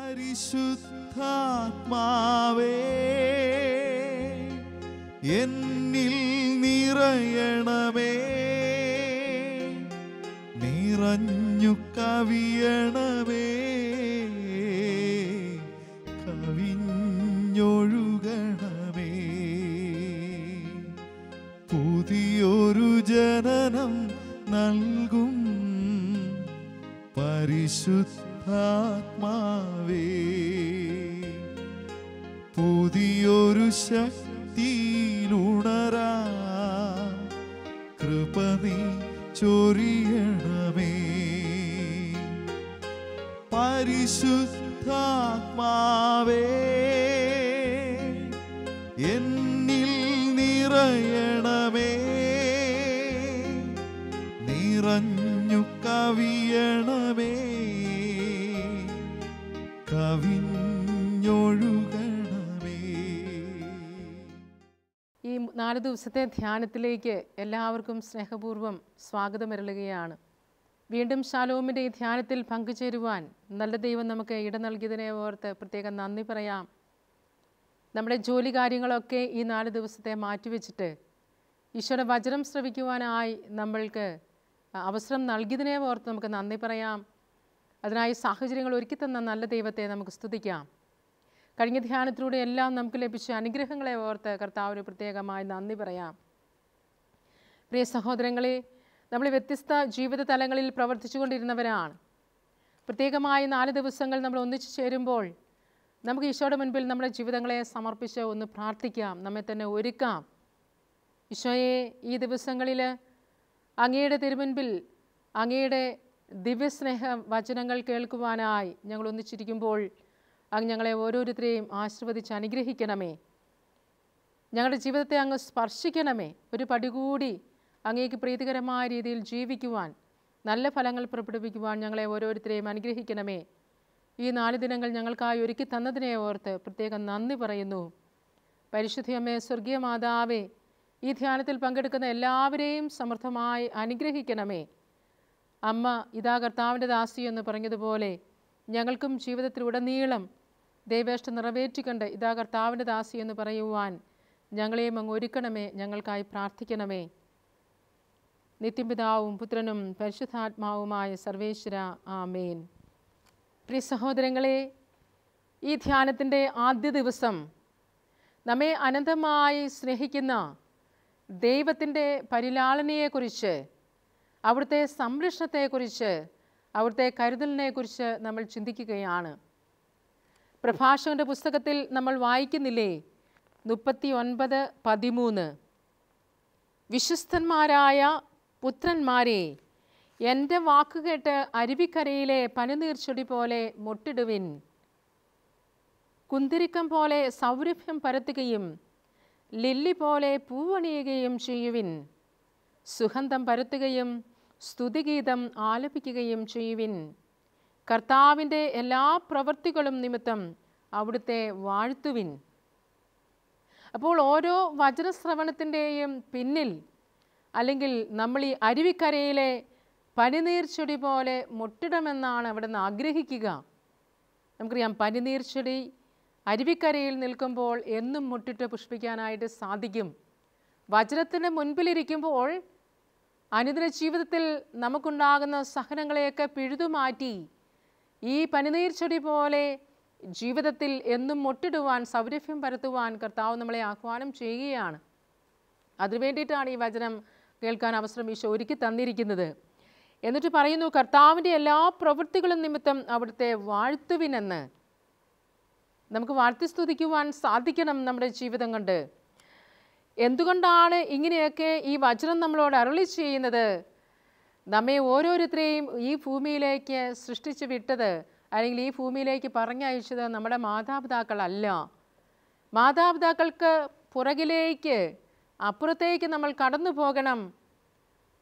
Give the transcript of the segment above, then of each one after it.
പരിശുദ്ധാത്മാവേ എന്നിൽ നിറയണമേ, നിറഞ്ഞു കവിയണമേ, കവിഞ്ഞൊഴുകണമേ. പുതിയൊരു ജനനം നൽകും പരിശുദ്ധാത്മാവേ, പുതിയൊരു ശക്തിയിലുണരാ കൃപ നീ ചൊരിയണമേ. പരിശുദ്ധാത്മാവേ എന്നിൽ നിറയണമേ, നിറഞ്ഞു കവിയണമേ, കവിഞ്ഞൊഴുകണമേ. ഈ 4 ദിവസത്തെ ധ്യാനത്തിലേക്ക് എല്ലാവർക്കും സ്നേഹപൂർവ്വം സ്വാഗതമരുളുകയാണ്. വീണ്ടും ശാലോമിൻ്റെ ഈ ധ്യാനത്തിൽ പങ്കുചേരുവാൻ നല്ല ദൈവം നമുക്ക് ഇട നൽകിയതിനെ ഓർത്ത് പ്രത്യേകം നന്ദി പറയാം. നമ്മുടെ ജോലി കാര്യങ്ങളൊക്കെ ഈ 4 ദിവസത്തെ മാറ്റിവെച്ചിട്ട് ഈശോയുടെ വചനം ശ്രവിക്കുവാനായി നമ്മൾക്ക് അവസരം നൽകിയതിനെ ഓർത്ത് നമുക്ക് നന്ദി പറയാം. അതിനായി സാഹചര്യങ്ങൾ ഒരുക്കി തന്ന നല്ല ദൈവത്തെ നമുക്ക് സ്തുതിക്കാം. കഴിഞ്ഞ ധ്യാനത്തിലൂടെ എല്ലാം നമുക്ക് ലഭിച്ച അനുഗ്രഹങ്ങളെ ഓർത്ത് കർത്താവിന് പ്രത്യേകമായി നന്ദി പറയാം. പ്രിയ സഹോദരങ്ങളെ, നമ്മൾ വ്യത്യസ്ത ജീവിത തലങ്ങളിൽ പ്രവർത്തിച്ചു കൊണ്ടിരുന്നവരാണ്. പ്രത്യേകമായി 4 ദിവസങ്ങൾ നമ്മൾ ഒന്നിച്ചു ചേരുമ്പോൾ നമുക്ക് ഈശോയുടെ മുൻപിൽ നമ്മുടെ ജീവിതങ്ങളെ സമർപ്പിച്ച് ഒന്ന് പ്രാർത്ഥിക്കാം, നമ്മെ തന്നെ ഒരുക്കാം. ഈശോയെ, ഈ ദിവസങ്ങളിൽ അങ്ങയുടെ തിരുമുൻപിൽ അങ്ങയുടെ ദിവ്യസ്നേഹ വചനങ്ങൾ കേൾക്കുവാനായി ഞങ്ങൾ ഒന്നിച്ചിരിക്കുമ്പോൾ അങ്ങ് ഞങ്ങളെ ഓരോരുത്തരെയും ആശീർവദിച്ച് അനുഗ്രഹിക്കണമേ. ഞങ്ങളുടെ ജീവിതത്തെ അങ്ങ് സ്പർശിക്കണമേ. ഒരു പടി കൂടി അങ്ങേക്ക് പ്രീതികരമായ രീതിയിൽ ജീവിക്കുവാൻ, നല്ല ഫലങ്ങൾ പുറപ്പെടുവിക്കുവാൻ ഞങ്ങളെ ഓരോരുത്തരെയും അനുഗ്രഹിക്കണമേ. ഈ 4 ദിനങ്ങൾ ഞങ്ങൾക്കായി ഒരുക്കി തന്നതിനെ ഓർത്ത് പ്രത്യേകം നന്ദി പറയുന്നു. പരിശുദ്ധയമ്മേ, സ്വർഗീയ മാതാവേ, ഈ ധ്യാനത്തിൽ പങ്കെടുക്കുന്ന എല്ലാവരെയും സമൃദ്ധമായി അനുഗ്രഹിക്കണമേ. അമ്മ ഇതാ കർത്താവിൻ്റെ ദാസി എന്ന് പറഞ്ഞതുപോലെ ഞങ്ങൾക്കും ജീവിതത്തിലുടനീളം ദൈവേഷ്ടം നിറവേറ്റിക്കൊണ്ട് ഇതാ കർത്താവിൻ്റെ ദാസി എന്ന് പറയുവാൻ ഞങ്ങളെയും അങ്ങ് ഒരുക്കണമേ. ഞങ്ങൾക്കായി പ്രാർത്ഥിക്കണമേ. നിത്യപിതാവും പുത്രനും പരിശുദ്ധാത്മാവുമായ സർവേശ്വര, ആമേൻ. പ്രിയ സഹോദരങ്ങളെ, ഈ ധ്യാനത്തിൻ്റെ ആദ്യ ദിവസം നമ്മെ അനന്തമായി സ്നേഹിക്കുന്ന ദൈവത്തിൻ്റെ പരിലാളനയെക്കുറിച്ച്, അവിടുത്തെ സംരക്ഷണത്തെക്കുറിച്ച്, അവിടുത്തെ കരുതലിനെക്കുറിച്ച് നമ്മൾ ചിന്തിക്കുകയാണ്. പ്രഭാഷകൻ്റെ പുസ്തകത്തിൽ നമ്മൾ വായിക്കുന്നില്ലേ, 39:13, വിശ്വസ്തന്മാരായ പുത്രന്മാരെ, എൻ്റെ വാക്കുകേട്ട് അരുവിക്കരയിലെ പനിനീർച്ചെടി പോലെ മൊട്ടിടുവിൻ. കുന്തിരിക്കം പോലെ സൗരഭ്യം പരത്തുകയും ലില്ലി പോലെ പൂവണിയുകയും ചെയ്യുവിൻ. സുഗന്ധം പരത്തുകയും സ്തുതിഗീതം ആലപിക്കുകയും ചെയ്യുവിൻ. കർത്താവിൻ്റെ എല്ലാ പ്രവൃത്തികളും നിമിത്തം അവിടുത്തെ വാഴ്ത്തുവിൻ. അപ്പോൾ ഓരോ വചനശ്രവണത്തിൻ്റെയും പിന്നിൽ, അല്ലെങ്കിൽ നമ്മൾ ഈ അരുവിക്കരയിലെ പനിനീർച്ചെടി പോലെ മൊട്ടിടമെന്നാണ് അവിടെ നിന്ന് ആഗ്രഹിക്കുക. നമുക്കറിയാം, പനിനീർച്ചെടി അരുവിക്കരയിൽ നിൽക്കുമ്പോൾ എന്നും മുട്ടിട്ട് പുഷ്പിക്കാനായിട്ട് സാധിക്കും. വചനത്തിൻ്റെ മുൻപിലിരിക്കുമ്പോൾ അനുദിന ജീവിതത്തിൽ നമുക്കുണ്ടാകുന്ന സഹനങ്ങളെയൊക്കെ പിഴുതുമാറ്റി ഈ പനിനീർച്ചെടി പോലെ ജീവിതത്തിൽ എന്നും മൊട്ടിടുവാൻ, സൗരഭ്യം പരത്തുവാൻ കർത്താവ് നമ്മളെ ആഹ്വാനം ചെയ്യുകയാണ്. അതിനുവേണ്ടിയിട്ടാണ് ഈ വചനം കേൾക്കാൻ അവസരം ഈശോ ഒരുക്കി തന്നിരിക്കുന്നത്. എന്നിട്ട് പറയുന്നു, കർത്താവിൻ്റെ എല്ലാ പ്രവൃത്തികളും നിമിത്തം അവിടുത്തെ വാഴ്ത്തുവിനെന്ന്. നമുക്ക് വാഴ്ത്തി സ്തുതിക്കുവാൻ സാധിക്കണം നമ്മുടെ ജീവിതം കൊണ്ട്. എന്തുകൊണ്ടാണ് ഇങ്ങനെയൊക്കെ ഈ വചനം നമ്മളോട് അരുളി ചെയ്യുന്നത്? നമ്മെ ഓരോരുത്തരെയും ഈ ഭൂമിയിലേക്ക് സൃഷ്ടിച്ച് വിട്ടത്, അല്ലെങ്കിൽ ഈ ഭൂമിയിലേക്ക് പറഞ്ഞയച്ചത് നമ്മുടെ മാതാപിതാക്കളല്ല. മാതാപിതാക്കൾക്ക് പുറകിലേക്ക്, അപ്പുറത്തേക്ക് നമ്മൾ കടന്നു പോകണം.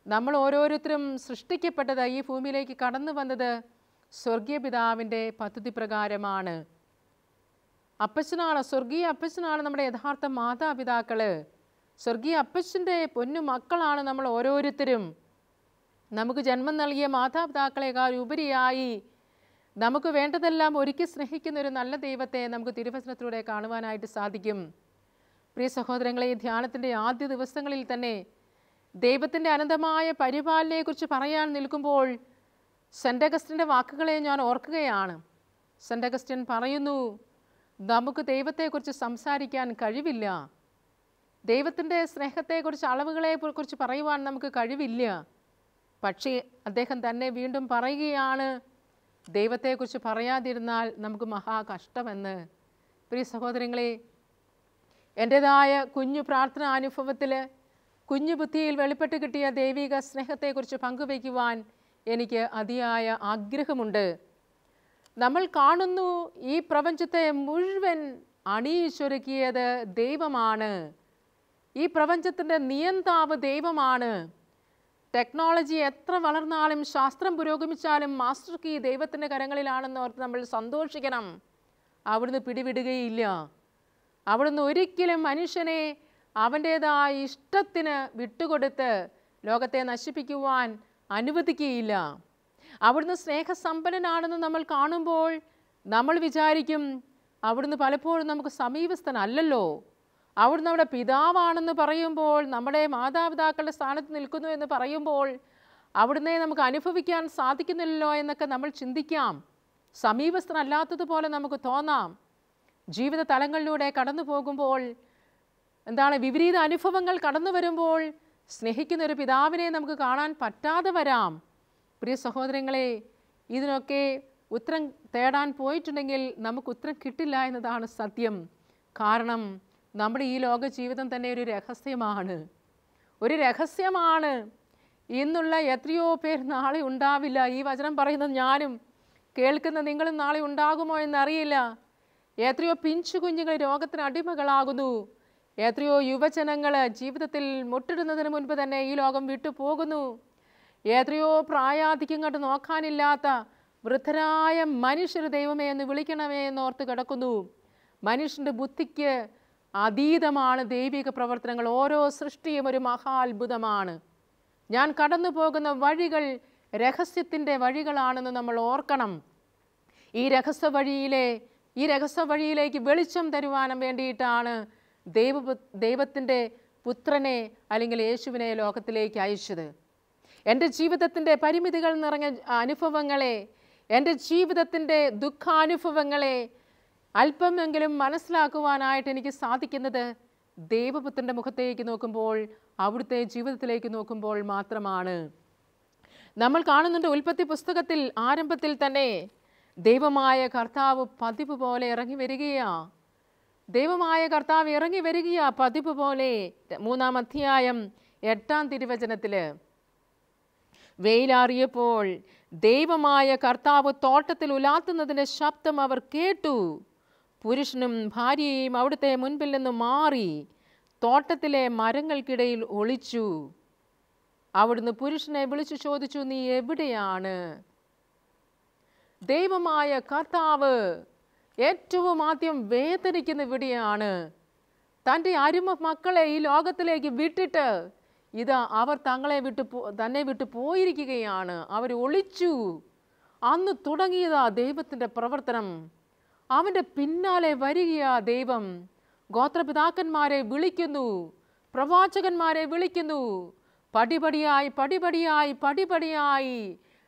നമ്മൾ ഓരോരുത്തരും സൃഷ്ടിക്കപ്പെട്ടത്, ഈ ഭൂമിയിലേക്ക് കടന്നു വന്നത് സ്വർഗീയ പിതാവിൻ്റെ പദ്ധതി പ്രകാരമാണ്. അപ്പച്ചനാണ്, സ്വർഗീയ അപ്പച്ചനാണ് നമ്മുടെ യഥാർത്ഥ മാതാപിതാക്കൾ. സ്വർഗീയ അപ്പച്ചൻ്റെ പൊന്നു മക്കളാണ് നമ്മൾ ഓരോരുത്തരും. നമുക്ക് ജന്മം നൽകിയ മാതാപിതാക്കളെക്കാൾ ഉപരിയായി നമുക്ക് വേണ്ടതെല്ലാം ഒരുക്കി സ്നേഹിക്കുന്ന ഒരു നല്ല ദൈവത്തെ നമുക്ക് തിരുവചനത്തിലൂടെ കാണുവാനായിട്ട് സാധിക്കും. പ്രിയ സഹോദരങ്ങളെ, ഈ ധ്യാനത്തിൻ്റെ ആദ്യ ദിവസങ്ങളിൽ തന്നെ ദൈവത്തിൻ്റെ അനന്തമായ പരിപാലനയെക്കുറിച്ച് പറയാൻ നിൽക്കുമ്പോൾ സെൻ്റ് അഗസ്റ്റിൻ്റെ വാക്കുകളെ ഞാൻ ഓർക്കുകയാണ്. സെൻ്റ് അഗസ്റ്റിൻ പറയുന്നു, നമുക്ക് ദൈവത്തെക്കുറിച്ച് സംസാരിക്കാൻ കഴിവില്ല, ദൈവത്തിൻ്റെ സ്നേഹത്തെക്കുറിച്ച് അളവുകളെക്കുറിച്ച് പറയുവാൻ നമുക്ക് കഴിവില്ല. പക്ഷേ അദ്ദേഹം തന്നെ വീണ്ടും പറയുകയാണ്, ദൈവത്തെക്കുറിച്ച് പറയാതിരുന്നാൽ നമുക്ക് മഹാകഷ്ടമെന്ന്. പ്രിയ സഹോദരങ്ങളെ, എൻ്റേതായ കുഞ്ഞു പ്രാർത്ഥനാ അനുഭവത്തിൽ കുഞ്ഞു ബുദ്ധിയിൽ വെളിപ്പെട്ട് കിട്ടിയ ദൈവിക സ്നേഹത്തെക്കുറിച്ച് പങ്കുവയ്ക്കുവാൻ എനിക്ക് അതിയായ ആഗ്രഹമുണ്ട്. നമ്മൾ കാണുന്നു, ഈ പ്രപഞ്ചത്തെ മുഴുവൻ അണിയിച്ചൊരുക്കിയത് ദൈവമാണ്. ഈ പ്രപഞ്ചത്തിൻ്റെ നിയന്താവ് ദൈവമാണ്. ടെക്നോളജി എത്ര വളർന്നാലും ശാസ്ത്രം പുരോഗമിച്ചാലും മാസ്റ്റർ കീ ദൈവത്തിൻ്റെ കരങ്ങളിലാണെന്ന് ഓർത്ത് നമ്മൾ സന്തോഷിക്കണം. അവിടുന്ന് പിടിവിടുകയില്ല. അവിടുന്ന് ഒരിക്കലും മനുഷ്യനെ അവൻ്റേതായ ഇഷ്ടത്തിന് വിട്ടുകൊടുത്ത് ലോകത്തെ നശിപ്പിക്കുവാൻ അനുവദിക്കുകയില്ല. അവിടുന്ന് സ്നേഹസമ്പന്നനാണെന്ന് നമ്മൾ കാണുമ്പോൾ നമ്മൾ വിചാരിക്കും, അവിടുന്ന് പലപ്പോഴും നമുക്ക് സമീപസ്ഥനല്ലല്ലോ. അവിടുന്ന് നമ്മുടെ പിതാവാണെന്ന് പറയുമ്പോൾ, നമ്മുടെ മാതാപിതാക്കളുടെ സ്ഥാനത്ത് നിൽക്കുന്നു എന്ന് പറയുമ്പോൾ അവിടുന്ന് നമുക്ക് അനുഭവിക്കാൻ സാധിക്കുന്നില്ലല്ലോ എന്നൊക്കെ നമ്മൾ ചിന്തിക്കാം. സമീപസ്ഥനല്ലാത്തതുപോലെ നമുക്ക് തോന്നാം. ജീവിത തലങ്ങളിലൂടെ കടന്നു പോകുമ്പോൾ, വിപരീത അനുഭവങ്ങൾ കടന്നു വരുമ്പോൾ സ്നേഹിക്കുന്നൊരു പിതാവിനെ നമുക്ക് കാണാൻ പറ്റാതെ വരാം. പ്രിയ സഹോദരങ്ങളെ, ഇതിനൊക്കെ ഉത്തരം തേടാൻ പോയിട്ടുണ്ടെങ്കിൽ നമുക്ക് ഉത്തരം കിട്ടില്ല എന്നതാണ് സത്യം. കാരണം നമ്മുടെ ഈ ലോക ജീവിതം തന്നെ ഒരു രഹസ്യമാണ്. ഇന്നുള്ള എത്രയോ പേർ നാളെ ഉണ്ടാവില്ല. ഈ വചനം പറയുന്നത് ഞാനും കേൾക്കുന്ന നിങ്ങളും നാളെ ഉണ്ടാകുമോ എന്നറിയില്ല. എത്രയോ പിഞ്ചു കുഞ്ഞുങ്ങൾ രോഗത്തിന് അടിമകളാകുന്നു. എത്രയോ യുവജനങ്ങൾ ജീവിതത്തിൽ മുട്ടിടുന്നതിന് മുൻപ് തന്നെ ഈ ലോകം വിട്ടു പോകുന്നു. എത്രയോ പ്രായാധിക്യം കണ്ട് നോക്കാനില്ലാത്ത വൃദ്ധരായ മനുഷ്യർ ദൈവമേ എന്ന് വിളിക്കണമേ എന്നോർത്ത് കിടക്കുന്നു. മനുഷ്യൻ്റെ ബുദ്ധിക്ക് അതീതമാണ് ദൈവിക പ്രവർത്തനങ്ങൾ. ഓരോ സൃഷ്ടിയും ഒരു മഹാത്ഭുതമാണ്. ഞാൻ കടന്നു പോകുന്ന വഴികൾ രഹസ്യത്തിൻ്റെ വഴികളാണെന്ന് നമ്മൾ ഓർക്കണം. ഈ രഹസ്യ വഴിയിലേക്ക് വെളിച്ചം തരുവാനും വേണ്ടിയിട്ടാണ് ദൈവത്തിൻ്റെ പുത്രനെ അല്ലെങ്കിൽ യേശുവിനെ ലോകത്തിലേക്ക് അയച്ചത്. എൻ്റെ ജീവിതത്തിൻ്റെ പരിമിതികൾ നിറഞ്ഞ അനുഭവങ്ങളെ, എൻ്റെ ജീവിതത്തിൻ്റെ ദുഃഖാനുഭവങ്ങളെ അല്പമെങ്കിലും മനസ്സിലാക്കുവാനായിട്ട് എനിക്ക് സാധിക്കുന്നത് ദൈവപുത്രൻ്റെ മുഖത്തേക്ക് നോക്കുമ്പോൾ, അവിടുത്തെ ജീവിതത്തിലേക്ക് നോക്കുമ്പോൾ മാത്രമാണ്. നമ്മൾ കാണുന്നുണ്ട്, ഉൽപ്പത്തി പുസ്തകത്തിൽ ആരംഭത്തിൽ തന്നെ ദൈവമായ കർത്താവ് പതിവ് പോലെ ഇറങ്ങി വരികയാ. പതിവ് പോലെ 3-ാം അധ്യായം 8-ാം തിരുവചനത്തിൽ, വെയിലാറിയപ്പോൾ ദൈവമായ കർത്താവ് തോട്ടത്തിൽ ഉലാത്തുന്നതിൻ്റെ ശബ്ദം അവർ കേട്ടു. പുരുഷനും ഭാര്യയും അവിടുത്തെ മുൻപിൽ നിന്ന് മാറി തോട്ടത്തിലെ മരങ്ങൾക്കിടയിൽ ഒളിച്ചു. അവിടുന്ന് പുരുഷനെ വിളിച്ചു ചോദിച്ചു, നീ എവിടെയാണ്? ദൈവമായ കർത്താവ് ഏറ്റവും ആദ്യം വേദനിക്കുന്ന ഇവിടെയാണ്. തൻ്റെ അരുമ മക്കളെ ഈ ലോകത്തിലേക്ക് വിട്ടിട്ട് അവർ തന്നെ വിട്ടു പോയിരിക്കുകയാണ്. അവർ ഒളിച്ചു. അന്ന് തുടങ്ങിയതാ ദൈവത്തിൻ്റെ പ്രവർത്തനം. അവൻ്റെ പിന്നാലെ വരികയാ ദൈവം. ഗോത്രപിതാക്കന്മാരെ വിളിക്കുന്നു, പ്രവാചകന്മാരെ വിളിക്കുന്നു. പടിപടിയായി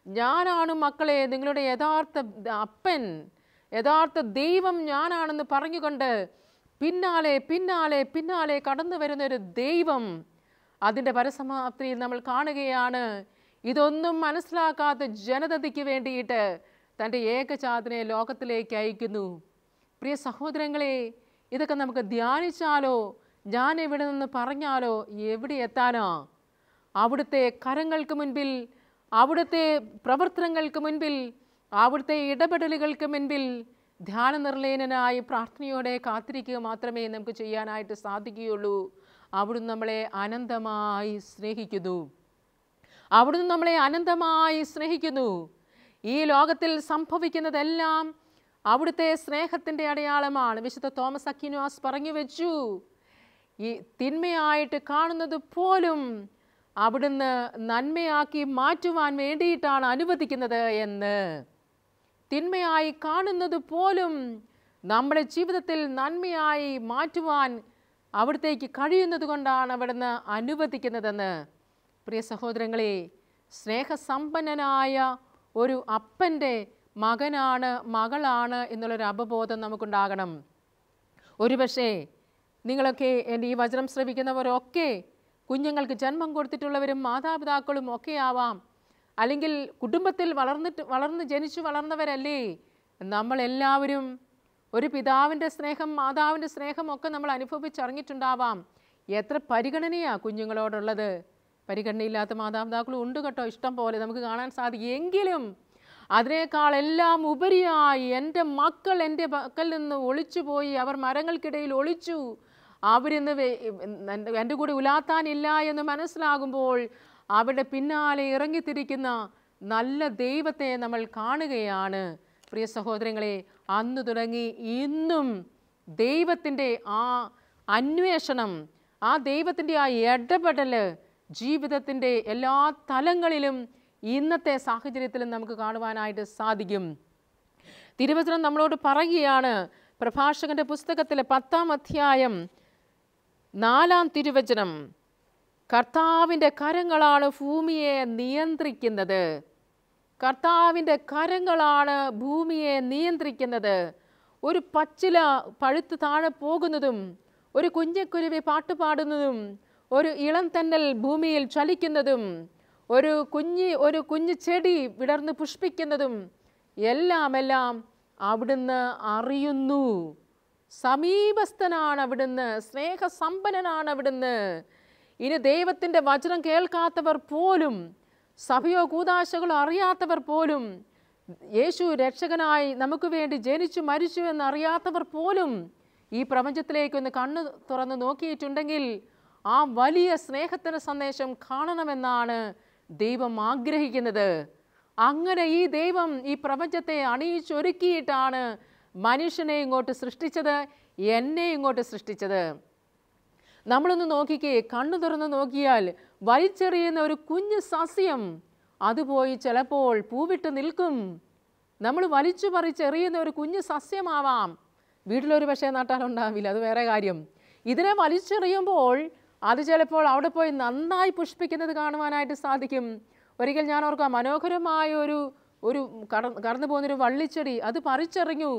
ഞാനാണ് മക്കളെ നിങ്ങളുടെ യഥാർത്ഥ അപ്പൻ, യഥാർത്ഥ ദൈവം ഞാനാണെന്ന് പറഞ്ഞുകൊണ്ട് പിന്നാലെ കടന്നു വരുന്നൊരു ദൈവം. അതിൻ്റെ പരസമാപ്തിയിൽ നമ്മൾ കാണുകയാണ്, ഇതൊന്നും മനസ്സിലാക്കാത്ത ജനതയ്ക്ക് വേണ്ടിയിട്ട് തൻ്റെ ഏകജാതനെ ലോകത്തിലേക്ക് അയക്കുന്നു. പ്രിയ സഹോദരങ്ങളെ, ഇതൊക്കെ നമുക്ക് ധ്യാനിച്ചാലോ, ഞാൻ എവിടെ നിന്ന് പറഞ്ഞാലോ എവിടെ എത്താനാ? അവിടുത്തെ കരങ്ങൾക്ക് മുൻപിൽ, അവിടുത്തെ പ്രവർത്തനങ്ങൾക്ക് മുൻപിൽ, അവിടുത്തെ ഇടപെടലുകൾക്ക് മുൻപിൽ ധ്യാനനിർലയനായി പ്രാർത്ഥനയോടെ കാത്തിരിക്കുക മാത്രമേ നമുക്ക് ചെയ്യാനായിട്ട് സാധിക്കുകയുള്ളൂ. അവിടുന്ന് നമ്മളെ അനന്തമായി സ്നേഹിക്കുന്നു. ഈ ലോകത്തിൽ സംഭവിക്കുന്നതെല്ലാം അവിടുത്തെ സ്നേഹത്തിൻ്റെ അടയാളമാണ്. വിശുദ്ധ തോമസ് അക്വിനാസ് പറഞ്ഞു വെച്ചു, ഈ തിന്മയായിട്ട് കാണുന്നത് പോലും അവിടുന്ന് നന്മയാക്കി മാറ്റുവാൻ വേണ്ടിയിട്ടാണ് അനുവദിക്കുന്നത് എന്ന്. തിന്മയായി കാണുന്നത് പോലും നമ്മുടെ ജീവിതത്തിൽ നന്മയായി മാറ്റുവാൻ അവിടത്തേക്ക് കഴിയുന്നത് കൊണ്ടാണ് അവിടുന്ന് അനുവദിക്കുന്നതെന്ന്. പ്രിയ സഹോദരങ്ങളെ, സ്നേഹസമ്പന്നനായ ഒരു അപ്പൻ്റെ മകനാണ്, മകളാണ് എന്നുള്ളൊരു അവബോധം നമുക്കുണ്ടാകണം. ഒരുപക്ഷേ നിങ്ങളൊക്കെ എൻ്റെ ഈ വചനം ശ്രവിക്കുന്നവരൊക്കെ കുഞ്ഞുങ്ങൾക്ക് ജന്മം കൊടുത്തിട്ടുള്ളവരും മാതാപിതാക്കളും ഒക്കെ ആവാം, അല്ലെങ്കിൽ കുടുംബത്തിൽ വളർന്ന് ജനിച്ചു വളർന്നവരല്ലേ. നമ്മളെല്ലാവരും ഒരു പിതാവിൻ്റെ സ്നേഹം, മാതാവിൻ്റെ സ്നേഹം ഒക്കെ നമ്മൾ അനുഭവിച്ചറിഞ്ഞിട്ടുണ്ടാവാം. എത്ര പരിഗണനയാണ് കുഞ്ഞുങ്ങളോടുള്ളത്. പരിഗണനയില്ലാത്ത മാതാപിതാക്കളും ഉണ്ട് കേട്ടോ, ഇഷ്ടം പോലെ നമുക്ക് കാണാൻ സാധിക്കും. എങ്കിലും അതിനേക്കാൾ എല്ലാം ഉപരിയായി എൻ്റെ മക്കൾ എൻ്റെ പക്കൽ നിന്ന് ഒളിച്ചുപോയി, അവർ മരങ്ങൾക്കിടയിൽ ഒളിച്ചു, അവരിന്ന് എൻ്റെ കൂടെ ഉലാത്താനില്ല എന്ന് മനസ്സിലാകുമ്പോൾ അവരുടെ പിന്നാലെ ഇറങ്ങിത്തിരിക്കുന്ന നല്ല ദൈവത്തെ നമ്മൾ കാണുകയാണ്. പ്രിയ സഹോദരങ്ങളെ, അന്ന് തുടങ്ങി ഇന്നും ദൈവത്തിൻ്റെ ആ അന്വേഷണം, ആ ദൈവത്തിൻ്റെ ആ ഇടപെടൽ ജീവിതത്തിൻ്റെ എല്ലാ തലങ്ങളിലും ഇന്നത്തെ സാഹചര്യത്തിലും നമുക്ക് കാണുവാനായിട്ട് സാധിക്കും. തിരുവചനം നമ്മളോട് പറയുകയാണ്, പ്രഭാഷകന്റെ പുസ്തകത്തിലെ 10-ാം അധ്യായം 4-ാം തിരുവചനം, കർത്താവിൻ്റെ കരങ്ങളാണ് ഭൂമിയെ നിയന്ത്രിക്കുന്നത്. കർത്താവിൻ്റെ കരങ്ങളാണ് ഭൂമിയെ നിയന്ത്രിക്കുന്നത്. ഒരു പച്ചില പഴുത്ത് താഴെ പോകുന്നതും, ഒരു കുഞ്ഞക്കുരുവി പാട്ടുപാടുന്നതും, ഒരു ഇളം തെന്നൽ ഭൂമിയിൽ ചലിക്കുന്നതും, ഒരു കുഞ്ഞു ചെടി വിടർന്ന് പുഷ്പിക്കുന്നതും എല്ലാം അവിടുന്ന് അറിയുന്നു. സമീപസ്ഥനാണ് അവിടുന്ന്, സ്നേഹസമ്പന്നനാണ് അവിടുന്ന്. ഇനി ദൈവത്തിൻ്റെ വചനം കേൾക്കാത്തവർ പോലും, സഭയോ കൂദാശകളോ അറിയാത്തവർ പോലും, യേശു രക്ഷകനായി നമുക്ക് വേണ്ടി ജനിച്ചു മരിച്ചു എന്നറിയാത്തവർ പോലും ഈ പ്രപഞ്ചത്തിലേക്കൊന്ന് കണ്ണു തുറന്ന് നോക്കിയിട്ടുണ്ടെങ്കിൽ ആ വലിയ സ്നേഹത്തിൻ്റെ സന്ദേശം കാണണമെന്നാണ് ദൈവം ആഗ്രഹിക്കുന്നത്. അങ്ങനെ ഈ ദൈവം ഈ പ്രപഞ്ചത്തെ അണിയിച്ചൊരുക്കിയിട്ടാണ് മനുഷ്യനെ ഇങ്ങോട്ട് സൃഷ്ടിച്ചത്, എന്നെ ഇങ്ങോട്ട് സൃഷ്ടിച്ചത്. നമ്മളൊന്ന് നോക്കിക്കേ, കണ്ണു തുറന്ന് നോക്കിയാൽ വലിച്ചെറിയുന്ന ഒരു കുഞ്ഞു സസ്യം അത് പോയി ചിലപ്പോൾ പൂവിട്ട് നിൽക്കും. നമ്മൾ വലിച്ചു പറിച്ചെറിയുന്ന ഒരു കുഞ്ഞു സസ്യമാവാം, വീട്ടിലൊരു പക്ഷേ നട്ടാലുണ്ടാവില്ല, അത് വേറെ കാര്യം. ഇതിനെ വലിച്ചെറിയുമ്പോൾ അത് ചിലപ്പോൾ അവിടെ പോയി നന്നായി പുഷ്പിക്കുന്നത് കാണുവാനായിട്ട് സാധിക്കും. ഒരിക്കൽ ഞാൻ ഓർക്കാം, മനോഹരമായ ഒരു കടന്നു പോകുന്നൊരു വള്ളിച്ചെടി അത് പറിച്ചെറിഞ്ഞു,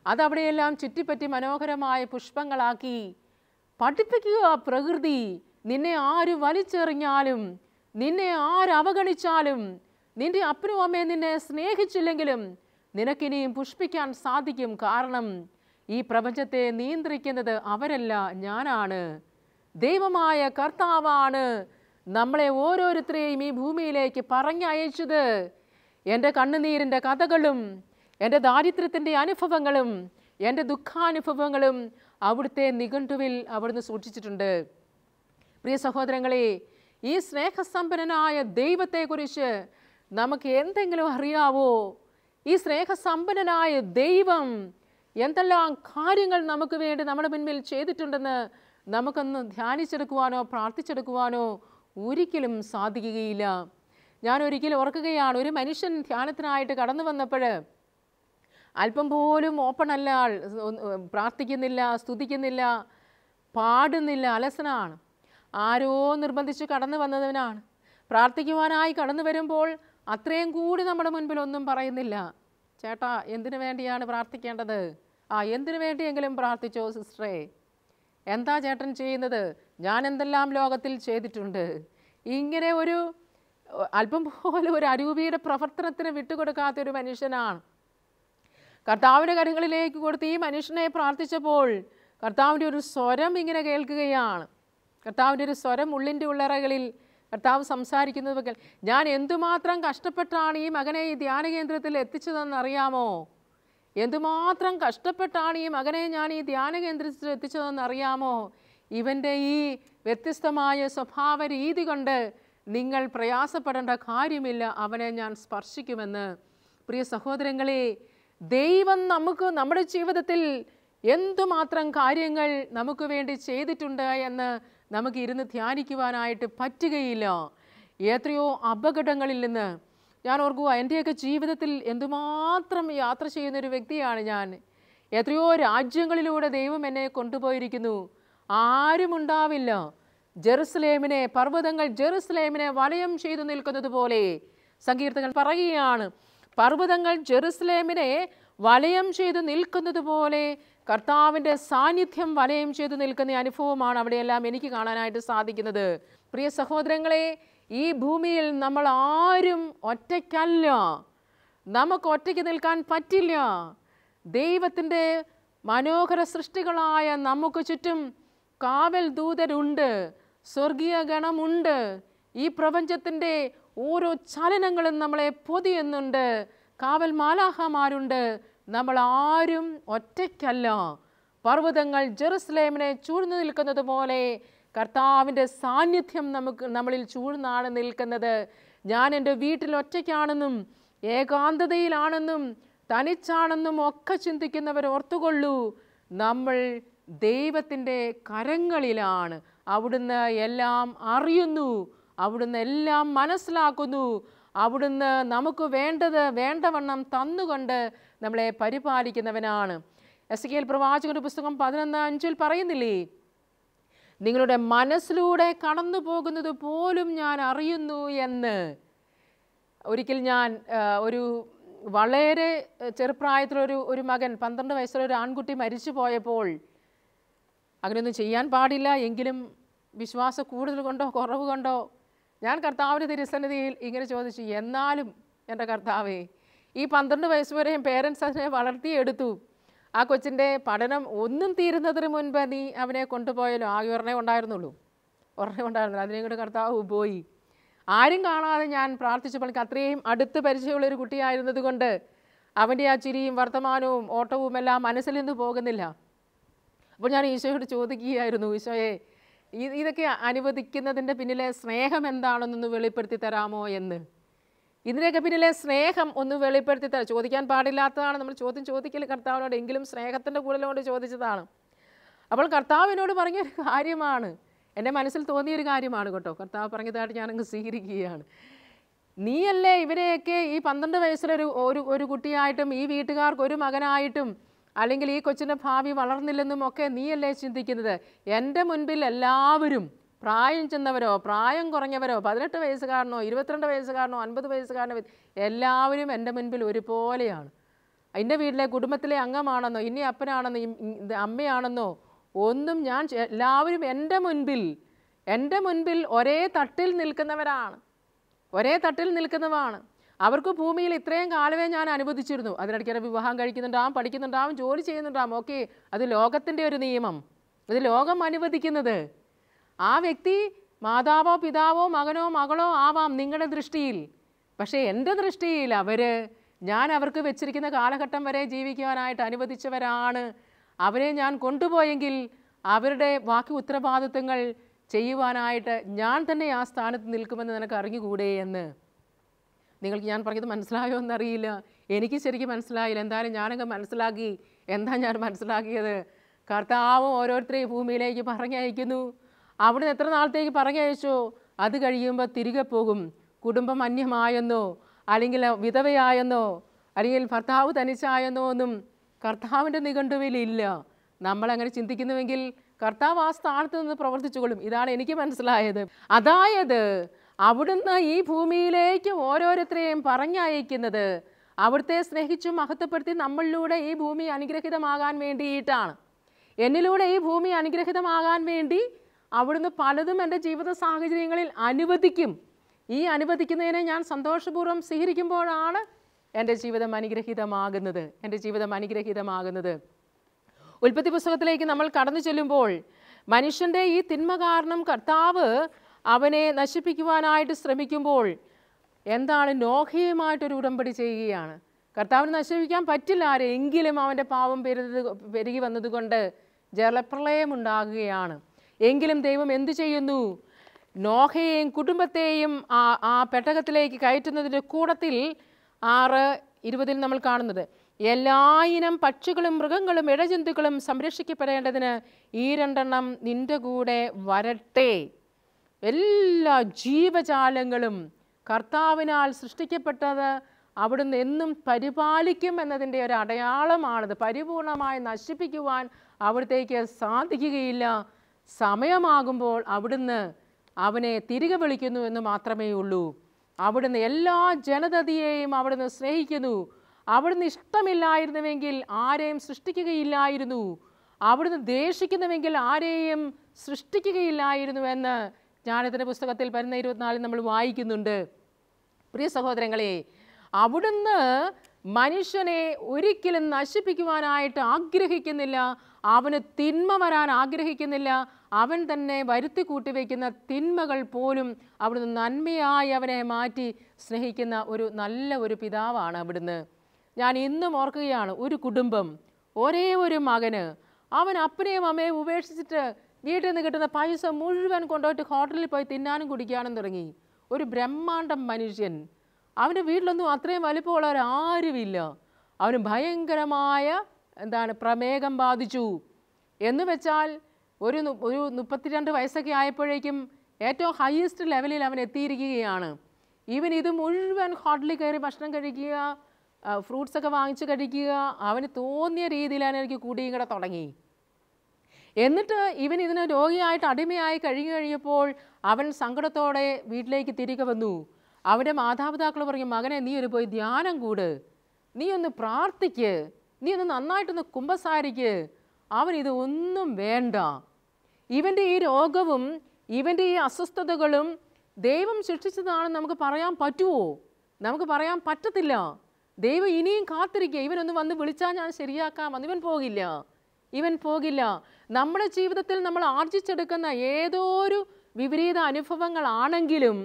അതവിടെയെല്ലാം ചുറ്റിപ്പറ്റി മനോഹരമായ പുഷ്പങ്ങളാക്കി. പഠിപ്പിക്കുക പ്രകൃതി, നിന്നെ ആര് വലിച്ചെറിഞ്ഞാലും, നിന്നെ ആര് അവഗണിച്ചാലും, നിന്റെ അപ്പനും അമ്മയും നിന്നെ സ്നേഹിച്ചില്ലെങ്കിലും നിനക്കിനിയും പുഷ്പിക്കാൻ സാധിക്കും. കാരണം ഈ പ്രപഞ്ചത്തെ നിയന്ത്രിക്കുന്നത് അവരല്ല, ഞാനാണ്. ദൈവമായ കർത്താവാണ് നമ്മളെ ഓരോരുത്തരെയും ഈ ഭൂമിയിലേക്ക് പറഞ്ഞയച്ചത്. എൻ്റെ കണ്ണുനീരിൻ്റെ കഥകളും, എൻ്റെ ദാരിദ്ര്യത്തിൻ്റെ അനുഭവങ്ങളും, എൻ്റെ ദുഃഖാനുഭവങ്ങളും അവിടുത്തെ നിഘണ്ടുവിൽ അവിടുന്ന് സൂക്ഷിച്ചിട്ടുണ്ട്. പ്രിയ സഹോദരങ്ങളെ, ഈ സ്നേഹസമ്പന്നനായ ദൈവത്തെക്കുറിച്ച് നമുക്ക് എന്തെങ്കിലും അറിയാവോ? ഈ സ്നേഹസമ്പന്നനായ ദൈവം എന്തെല്ലാം കാര്യങ്ങൾ നമുക്ക് വേണ്ടി നമ്മുടെ മുൻപിൽ ചെയ്തിട്ടുണ്ടെന്ന് നമുക്കൊന്ന് ധ്യാനിച്ചെടുക്കുവാനോ പ്രാർത്ഥിച്ചെടുക്കുവാനോ ഒരിക്കലും സാധിക്കുകയില്ല. ഞാൻ ഒരിക്കലും ഓർക്കുകയാണ്, ഒരു മനുഷ്യൻ ധ്യാനത്തിനായിട്ട് കടന്നു വന്നപ്പോൾ അല്പം പോലും ഓപ്പണല്ല, പ്രാർത്ഥിക്കുന്നില്ല, സ്തുതിക്കുന്നില്ല, പാടുന്നില്ല, അലസനാണ്. ആരോ നിർബന്ധിച്ച് കടന്നു വന്നതിനാണ്. പ്രാർത്ഥിക്കുവാനായി കടന്നു വരുമ്പോൾ അത്രയും കൂടി നമ്മുടെ മുൻപിൽ ഒന്നും പറയുന്നില്ല. ചേട്ടാ, എന്തിനു വേണ്ടിയാണ് പ്രാർത്ഥിക്കേണ്ടത്? എന്തിനു വേണ്ടിയെങ്കിലും പ്രാർത്ഥിച്ചോ സിസ്റ്ററെ. എന്താ ചേട്ടൻ ചെയ്യുന്നത്? ഞാൻ എന്തെല്ലാം ലോകത്തിൽ ചെയ്തിട്ടുണ്ട്. ഇങ്ങനെ ഒരു അല്പം പോലും ഒരു അരൂപിയുടെ പ്രവർത്തനത്തിന് വിട്ടുകൊടുക്കാത്തൊരു മനുഷ്യനാണ്. കർത്താവിൻ്റെ കരങ്ങളിലേക്ക് കൊടുത്ത് ഈ മനുഷ്യനെ പ്രാർത്ഥിച്ചപ്പോൾ കർത്താവിൻ്റെ ഒരു സ്വരം ഇങ്ങനെ കേൾക്കുകയാണ്. കർത്താവിൻ്റെ ഒരു സ്വരം ഉള്ളിൻ്റെ ഉള്ളറകളിൽ കർത്താവ് സംസാരിക്കുന്നത്, ഞാൻ എന്തുമാത്രം കഷ്ടപ്പെട്ടാണ് ഈ മകനെ ഈ ധ്യാന കേന്ദ്രത്തിൽ എത്തിച്ചതെന്നറിയാമോ? എന്തുമാത്രം കഷ്ടപ്പെട്ടാണ് ഈ മകനെ ഞാൻ ഈ ധ്യാന കേന്ദ്രത്തിൽ എത്തിച്ചതെന്നറിയാമോ? ഇവൻ്റെ ഈ വ്യത്യസ്തമായ സ്വഭാവ രീതി കൊണ്ട് നിങ്ങൾ പ്രയാസപ്പെടേണ്ട കാര്യമില്ല, അവനെ ഞാൻ സ്പർശിക്കുമെന്ന്. പ്രിയ സഹോദരങ്ങളെ, ദൈവം നമ്മുടെ ജീവിതത്തിൽ എന്തുമാത്രം കാര്യങ്ങൾ നമുക്ക് വേണ്ടി ചെയ്തിട്ടുണ്ട് എന്ന് നമുക്ക് ഇരുന്ന് ധ്യാനിക്കുവാനായിട്ട് പറ്റുകയില്ല. എത്രയോ അപകടങ്ങളിൽ നിന്ന്, ഞാൻ ഓർക്കുക, എൻ്റെയൊക്കെ ജീവിതത്തിൽ എന്തുമാത്രം യാത്ര ചെയ്യുന്നൊരു വ്യക്തിയാണ് ഞാൻ. എത്രയോ രാജ്യങ്ങളിലൂടെ ദൈവം എന്നെ കൊണ്ടുപോയിരിക്കുന്നു. ആരുമുണ്ടാവില്ല. ജെറുസലേമിനെ, പർവ്വതങ്ങൾ ജെറുസലേമിനെ വലയം ചെയ്തു നിൽക്കുന്നത് പോലെ സങ്കീർത്തകൻ പറയുകയാണ്. പർവ്വതങ്ങൾ ജെറുസലേമിനെ വലയം ചെയ്തു നിൽക്കുന്നത് പോലെ കർത്താവിൻ്റെ സാന്നിധ്യം വലയം ചെയ്തു നിൽക്കുന്ന അനുഭവമാണ് അവിടെയെല്ലാം എനിക്ക് കാണാനായിട്ട് സാധിക്കുന്നത്. പ്രിയ സഹോദരങ്ങളെ, ഈ ഭൂമിയിൽ നമ്മൾ ആരും ഒറ്റയ്ക്കല്ല. നമുക്ക് ഒറ്റയ്ക്ക് നിൽക്കാൻ പറ്റില്ല. ദൈവത്തിൻ്റെ മനോഹര സൃഷ്ടികളായ നമുക്ക് ചുറ്റും കാവൽ ദൂതരുണ്ട്, സ്വർഗീയ ഗണമുണ്ട്. ഈ പ്രപഞ്ചത്തിൻ്റെ ഓരോ ചലനങ്ങളും നമ്മളെ പൊതിയുന്നുണ്ട്. കാവൽ മാലാഖമാരുണ്ട്. നമ്മൾ ആരും ഒറ്റയ്ക്കല്ല. പർവ്വതങ്ങൾ ജെറുസലേമിനെ ചൂഴ്ന്നു നിൽക്കുന്നത് പോലെ കർത്താവിൻ്റെ സാന്നിധ്യം നമ്മളിൽ ചൂഴ്ന്നാണ് നിൽക്കുന്നത്. ഞാൻ എൻ്റെ വീട്ടിൽ ഒറ്റയ്ക്കാണെന്നും ഏകാന്തതയിലാണെന്നും തനിച്ചാണെന്നും ഒക്കെ ചിന്തിക്കുന്നവർ ഓർത്തുകൊള്ളൂ, നമ്മൾ ദൈവത്തിൻ്റെ കരങ്ങളിലാണ്. അവിടുന്ന് എല്ലാം അറിയുന്നു, അവിടുന്ന് എല്ലാം മനസ്സിലാക്കുന്നു, അവിടുന്ന് നമുക്ക് വേണ്ടവണ്ണം തന്നുകൊണ്ട് നമ്മളെ പരിപാലിക്കുന്നവനാണ്. എസെക്കിയേൽ പ്രവാചകന്റെ പുസ്തകം 11:5 പറയുന്നില്ലേ, നിങ്ങളുടെ മനസ്സിലൂടെ കടന്നു പോകുന്നത് പോലും ഞാൻ അറിയുന്നു എന്ന്. ഒരിക്കൽ ഞാൻ ഒരു വളരെ ചെറുപ്രായത്തിലൊരു മകൻ, 12 വയസ്സുള്ള ഒരു ആൺകുട്ടി മരിച്ചു പോയപ്പോൾ, അങ്ങനെയൊന്നും ചെയ്യാൻ പാടില്ല, എങ്കിലും വിശ്വാസ കൂടുതൽ കൊണ്ടോ കുറവ് കൊണ്ടോ ഞാൻ കർത്താവിൻ്റെ തിരുസന്നിധിയിൽ ഇങ്ങനെ ചോദിച്ചു, എന്നാലും എൻ്റെ കർത്താവേ, ഈ 12 വയസ്സ് വരെയും പേരൻസ് അതിനെ വളർത്തിയെടുത്തു. ആ കൊച്ചിൻ്റെ പഠനം ഒന്നും തീരുന്നതിന് മുൻപ് നീ അവനെ കൊണ്ടുപോയല്ലോ. ആകെ ഒരെണ്ണേ ഉണ്ടായിരുന്നുള്ളൂ. അതിനെ കൊണ്ട് കർത്താവ് പോയി. ആരും കാണാതെ ഞാൻ പ്രാർത്ഥിച്ചപ്പോൾ അത്രയും അടുത്ത് പരിചയമുള്ളൊരു കുട്ടിയായിരുന്നത് കൊണ്ട് അവൻ്റെ ആ ചിരിയും വർത്തമാനവും ഓട്ടവും എല്ലാം മനസ്സിൽ നിന്ന് പോകുന്നില്ല. അപ്പോൾ ഞാൻ ഈശോയോട് ചോദിക്കുകയായിരുന്നു, ഈശോയെ, ഇതൊക്കെ അനുവദിക്കുന്നതിൻ്റെ പിന്നിലെ സ്നേഹം എന്താണെന്നൊന്ന് വെളിപ്പെടുത്തി തരാമോ എന്ന്. ഇതിൻ്റെയൊക്കെ പിന്നിലെ സ്നേഹം ഒന്ന് വെളിപ്പെടുത്തി തരാം. ചോദിക്കാൻ പാടില്ലാത്തതാണ്, നമ്മൾ ചോദിക്കൽ കർത്താവിനോട്, എങ്കിലും സ്നേഹത്തിൻ്റെ കൂടുതലോട് ചോദിച്ചതാണ്. അപ്പോൾ കർത്താവിനോട് പറഞ്ഞൊരു കാര്യമാണ്, എൻ്റെ മനസ്സിൽ തോന്നിയൊരു കാര്യമാണ് കേട്ടോ. കർത്താവ് പറഞ്ഞതായിട്ട് ഞാനങ്ങ് സ്വീകരിക്കുകയാണ്. നീയല്ലേ ഇവരെയൊക്കെ ഈ 12 വയസ്സിലൊരു ഒരു കുട്ടിയായിട്ടും ഈ വീട്ടുകാർക്ക് ഒരു മകനായിട്ടും അല്ലെങ്കിൽ ഈ കൊച്ചിൻ്റെ ഭാവി വളർന്നില്ലെന്നും ഒക്കെ നീയല്ലേ ചിന്തിക്കുന്നത്. എൻ്റെ മുൻപിൽ എല്ലാവരും പ്രായം ചെന്നവരോ പ്രായം കുറഞ്ഞവരോ 18 വയസ്സുകാരനോ 22 വയസ്സുകാരനോ 50 വയസ്സുകാരനോ എല്ലാവരും എൻ്റെ മുൻപിൽ ഒരുപോലെയാണ്. എൻ്റെ വീട്ടിലെ കുടുംബത്തിലെ അംഗമാണെന്നോ ഇനി അപ്പനാണെന്നോ അമ്മയാണെന്നോ ഒന്നും എല്ലാവരും എൻ്റെ മുൻപിൽ ഒരേ തട്ടിൽ നിൽക്കുന്നവരാണ്. അവർക്ക് ഭൂമിയിൽ ഇത്രയും കാലമേ ഞാൻ അനുവദിച്ചിരുന്നു. അതിനിടയ്ക്ക് വിവാഹം കഴിക്കുന്നുണ്ടാവും, പഠിക്കുന്നുണ്ടാവും, ജോലി ചെയ്യുന്നുണ്ടാവും. ഓക്കെ, അത് ലോകത്തിൻ്റെ ഒരു നിയമം, അത് ലോകം അനുവദിക്കുന്നത്. ആ വ്യക്തി മാതാവോ പിതാവോ മകനോ മകളോ ആവാം നിങ്ങളുടെ ദൃഷ്ടിയിൽ. പക്ഷേ എൻ്റെ ദൃഷ്ടിയിൽ ഞാൻ അവർക്ക് വെച്ചിരിക്കുന്ന കാലഘട്ടം വരെ ജീവിക്കുവാനായിട്ട് അനുവദിച്ചവരാണ്. അവരെ ഞാൻ കൊണ്ടുപോയെങ്കിൽ അവരുടെ ബാക്കി ഉത്തരവാദിത്വങ്ങൾ ചെയ്യുവാനായിട്ട് ഞാൻ തന്നെ ആ സ്ഥാനത്ത് നിൽക്കുമെന്ന് നിനക്ക് അറിഞ്ഞുകൂടെ എന്ന്. നിങ്ങൾക്ക് ഞാൻ പറഞ്ഞത് മനസ്സിലായോ എന്നറിയില്ല. എനിക്ക് ശരിക്കും മനസ്സിലായില്ല. എന്തായാലും ഞാനങ്ങ് മനസ്സിലാക്കി. എന്താ ഞാൻ മനസ്സിലാക്കിയത്? കർത്താവ് ഓരോരുത്തരെയും ഭൂമിയിലേക്ക് പറഞ്ഞയക്കുന്നു. അവിടുന്ന് എത്ര നാളത്തേക്ക് പറഞ്ഞയച്ചോ അത് കഴിയുമ്പോൾ തിരികെ പോകും. കുടുംബം അന്യമായെന്നോ അല്ലെങ്കിൽ വിധവയായെന്നോ അല്ലെങ്കിൽ ഭർത്താവ് തനിച്ചായെന്നോ ഒന്നും കർത്താവിൻ്റെ നിഘണ്ടുവിലില്ല. നമ്മളങ്ങനെ ചിന്തിക്കുന്നുവെങ്കിൽ കർത്താവ് ആ സ്ഥാനത്ത് നിന്ന് പ്രവർത്തിച്ചുകൊള്ളും. ഇതാണ് എനിക്ക് മനസ്സിലായത്. അതായത് അവിടുന്ന് ഈ ഭൂമിയിലേക്ക് ഓരോരുത്തരെയും പറഞ്ഞയക്കുന്നത് അവിടുത്തെ സ്നേഹിച്ചും മഹത്വപ്പെടുത്തി നമ്മളിലൂടെ ഈ ഭൂമി അനുഗ്രഹിതമാകാൻ വേണ്ടിയിട്ടാണ്. എന്നിലൂടെ ഈ ഭൂമി അനുഗ്രഹിതമാകാൻ വേണ്ടി അവിടുന്ന് പലതും എൻ്റെ ജീവിത സാഹചര്യങ്ങളിൽ അനുവദിക്കും. ഈ അനുവദിക്കുന്നതിനെ ഞാൻ സന്തോഷപൂർവ്വം സ്വീകരിക്കുമ്പോഴാണ് എൻ്റെ ജീവിതം അനുഗ്രഹിതമാകുന്നത്. ഉൽപ്പത്തി പുസ്തകത്തിലേക്ക് നമ്മൾ കടന്നു ചെല്ലുമ്പോൾ മനുഷ്യൻ്റെ ഈ തിന്മ കാരണം കർത്താവ് അവനെ നശിപ്പിക്കുവാനായിട്ട് ശ്രമിക്കുമ്പോൾ എന്താണ്, നോഹയുമായിട്ടൊരു ഉടമ്പടി ചെയ്യുകയാണ്. കർത്താവിന് നശിപ്പിക്കാൻ പറ്റില്ല ആരെങ്കിലും അവൻ്റെ പാപം പെരുകി വന്നതുകൊണ്ട് ജലപ്രളയം ഉണ്ടാകുകയാണ്. എങ്കിലും ദൈവം എന്തു ചെയ്യുന്നു? നോഹയെയും കുടുംബത്തെയും ആ പെട്ടകത്തിലേക്ക് കയറ്റുന്നതിൻ്റെ കൂടത്തിൽ 6:20 നമ്മൾ കാണുന്നത്, എല്ലായിനം പക്ഷികളും മൃഗങ്ങളും ഇഴജന്തുക്കളും സംരക്ഷിക്കപ്പെടേണ്ടതിന് ഈ 2 നിൻ്റെ കൂടെ വരട്ടെ. എല്ലാ ജീവജാലങ്ങളും കർത്താവിനാൽ സൃഷ്ടിക്കപ്പെട്ടത് അവിടുന്ന് എന്നും പരിപാലിക്കും എന്നതിൻ്റെ ഒരു അടയാളമാണത്. പരിപൂർണമായി നശിപ്പിക്കുവാൻ അവിടത്തേക്ക് സാധിക്കുകയില്ല. സമയമാകുമ്പോൾ അവിടുന്ന് അവനെ തിരികെ വിളിക്കുന്നു എന്ന് മാത്രമേ ഉള്ളൂ. അവിടുന്ന് എല്ലാ ജനതയെയും അവിടുന്ന് സ്നേഹിക്കുന്നു. അവിടുന്ന് ഇഷ്ടമില്ലായിരുന്നുവെങ്കിൽ ആരെയും സൃഷ്ടിക്കുകയില്ലായിരുന്നു. അവിടുന്ന് ദേഷിക്കുന്നുവെങ്കിൽ ആരെയും സൃഷ്ടിക്കുകയില്ലായിരുന്നു എന്ന് ജ്ഞാനത്തിൻ്റെ പുസ്തകത്തിൽ 24 നമ്മൾ വായിക്കുന്നുണ്ട്. പ്രിയ സഹോദരങ്ങളെ, അവിടുന്ന് മനുഷ്യനെ ഒരിക്കലും നശിപ്പിക്കുവാനായിട്ട് ആഗ്രഹിക്കുന്നില്ല. അവന് തിന്മ വരാൻ ആഗ്രഹിക്കുന്നില്ല. അവൻ തന്നെ വരുത്തി കൂട്ടിവെക്കുന്ന തിന്മകൾ പോലും അവിടുന്ന് നന്മയായി അവനെ മാറ്റി സ്നേഹിക്കുന്ന ഒരു നല്ല ഒരു പിതാവാണ് അവിടുന്ന്. ഞാൻ ഇന്നും ഓർക്കുകയാണ്, ഒരു കുടുംബം, ഒരേ ഒരു മകന്, അവൻ അപ്പനെയും അമ്മയും ഉപേക്ഷിച്ചിട്ട് വീട്ടിൽ നിന്ന് കിട്ടുന്ന പൈസ മുഴുവൻ കൊണ്ടുപോയിട്ട് ഹോട്ടലിൽ പോയി തിന്നാനും കുടിക്കാനും തുടങ്ങി. ഒരു ബ്രഹ്മാണ്ഡം മനുഷ്യൻ. അവൻ്റെ വീട്ടിലൊന്നും അത്രയും വലിപ്പമുള്ളവരാരുമില്ല. അവന് ഭയങ്കരമായ പ്രമേഹം ബാധിച്ചു. എന്ന് വെച്ചാൽ ഒരു 32 വയസ്സൊക്കെ ആയപ്പോഴേക്കും ഏറ്റവും ഹയസ്റ്റ് ലെവലിൽ അവൻ എത്തിയിരിക്കുകയാണ്. ഇവൻ ഇത് മുഴുവൻ ഹോട്ടലിൽ കയറി ഭക്ഷണം കഴിക്കുക, ഫ്രൂട്ട്സൊക്കെ വാങ്ങിച്ച് കഴിക്കുക, അവന് തോന്നിയ രീതിയിലാണ് എനിക്ക് കൂടിയും കൂടെ തുടങ്ങി. എന്നിട്ട് ഇവൻ ഇതിന് രോഗിയായിട്ട് അടിമയായി കഴിഞ്ഞപ്പോൾ അവൻ സങ്കടത്തോടെ വീട്ടിലേക്ക് തിരികെ വന്നു. അവൻ്റെ മാതാപിതാക്കൾ പറയും, മകനെ നീ ഒരു പോയി ധ്യാനം കൂട്, നീ ഒന്ന് പ്രാർത്ഥിക്ക്, നീ ഒന്ന് നന്നായിട്ടൊന്ന് കുമ്പസാരിക്ക്. അവൻ ഇത് ഒന്നും വേണ്ട. ഇവൻ്റെ ഈ രോഗവും ഇവൻ്റെ ഈ അസ്വസ്ഥതകളും ദൈവം സൃഷ്ടിച്ചതാണെന്ന് നമുക്ക് പറയാൻ പറ്റുമോ? നമുക്ക് പറയാൻ പറ്റത്തില്ല. ദൈവം ഇനിയും കാത്തിരിക്കുക. ഇവനൊന്ന് വന്ന് വിളിച്ചാൽ ഞാൻ ശരിയാക്കാം. ഇവൻ പോകില്ല. നമ്മുടെ ജീവിതത്തിൽ നമ്മൾ ആർജിച്ചെടുക്കുന്ന ഏതോ ഒരു വിപരീത അനുഭവങ്ങളാണെങ്കിലും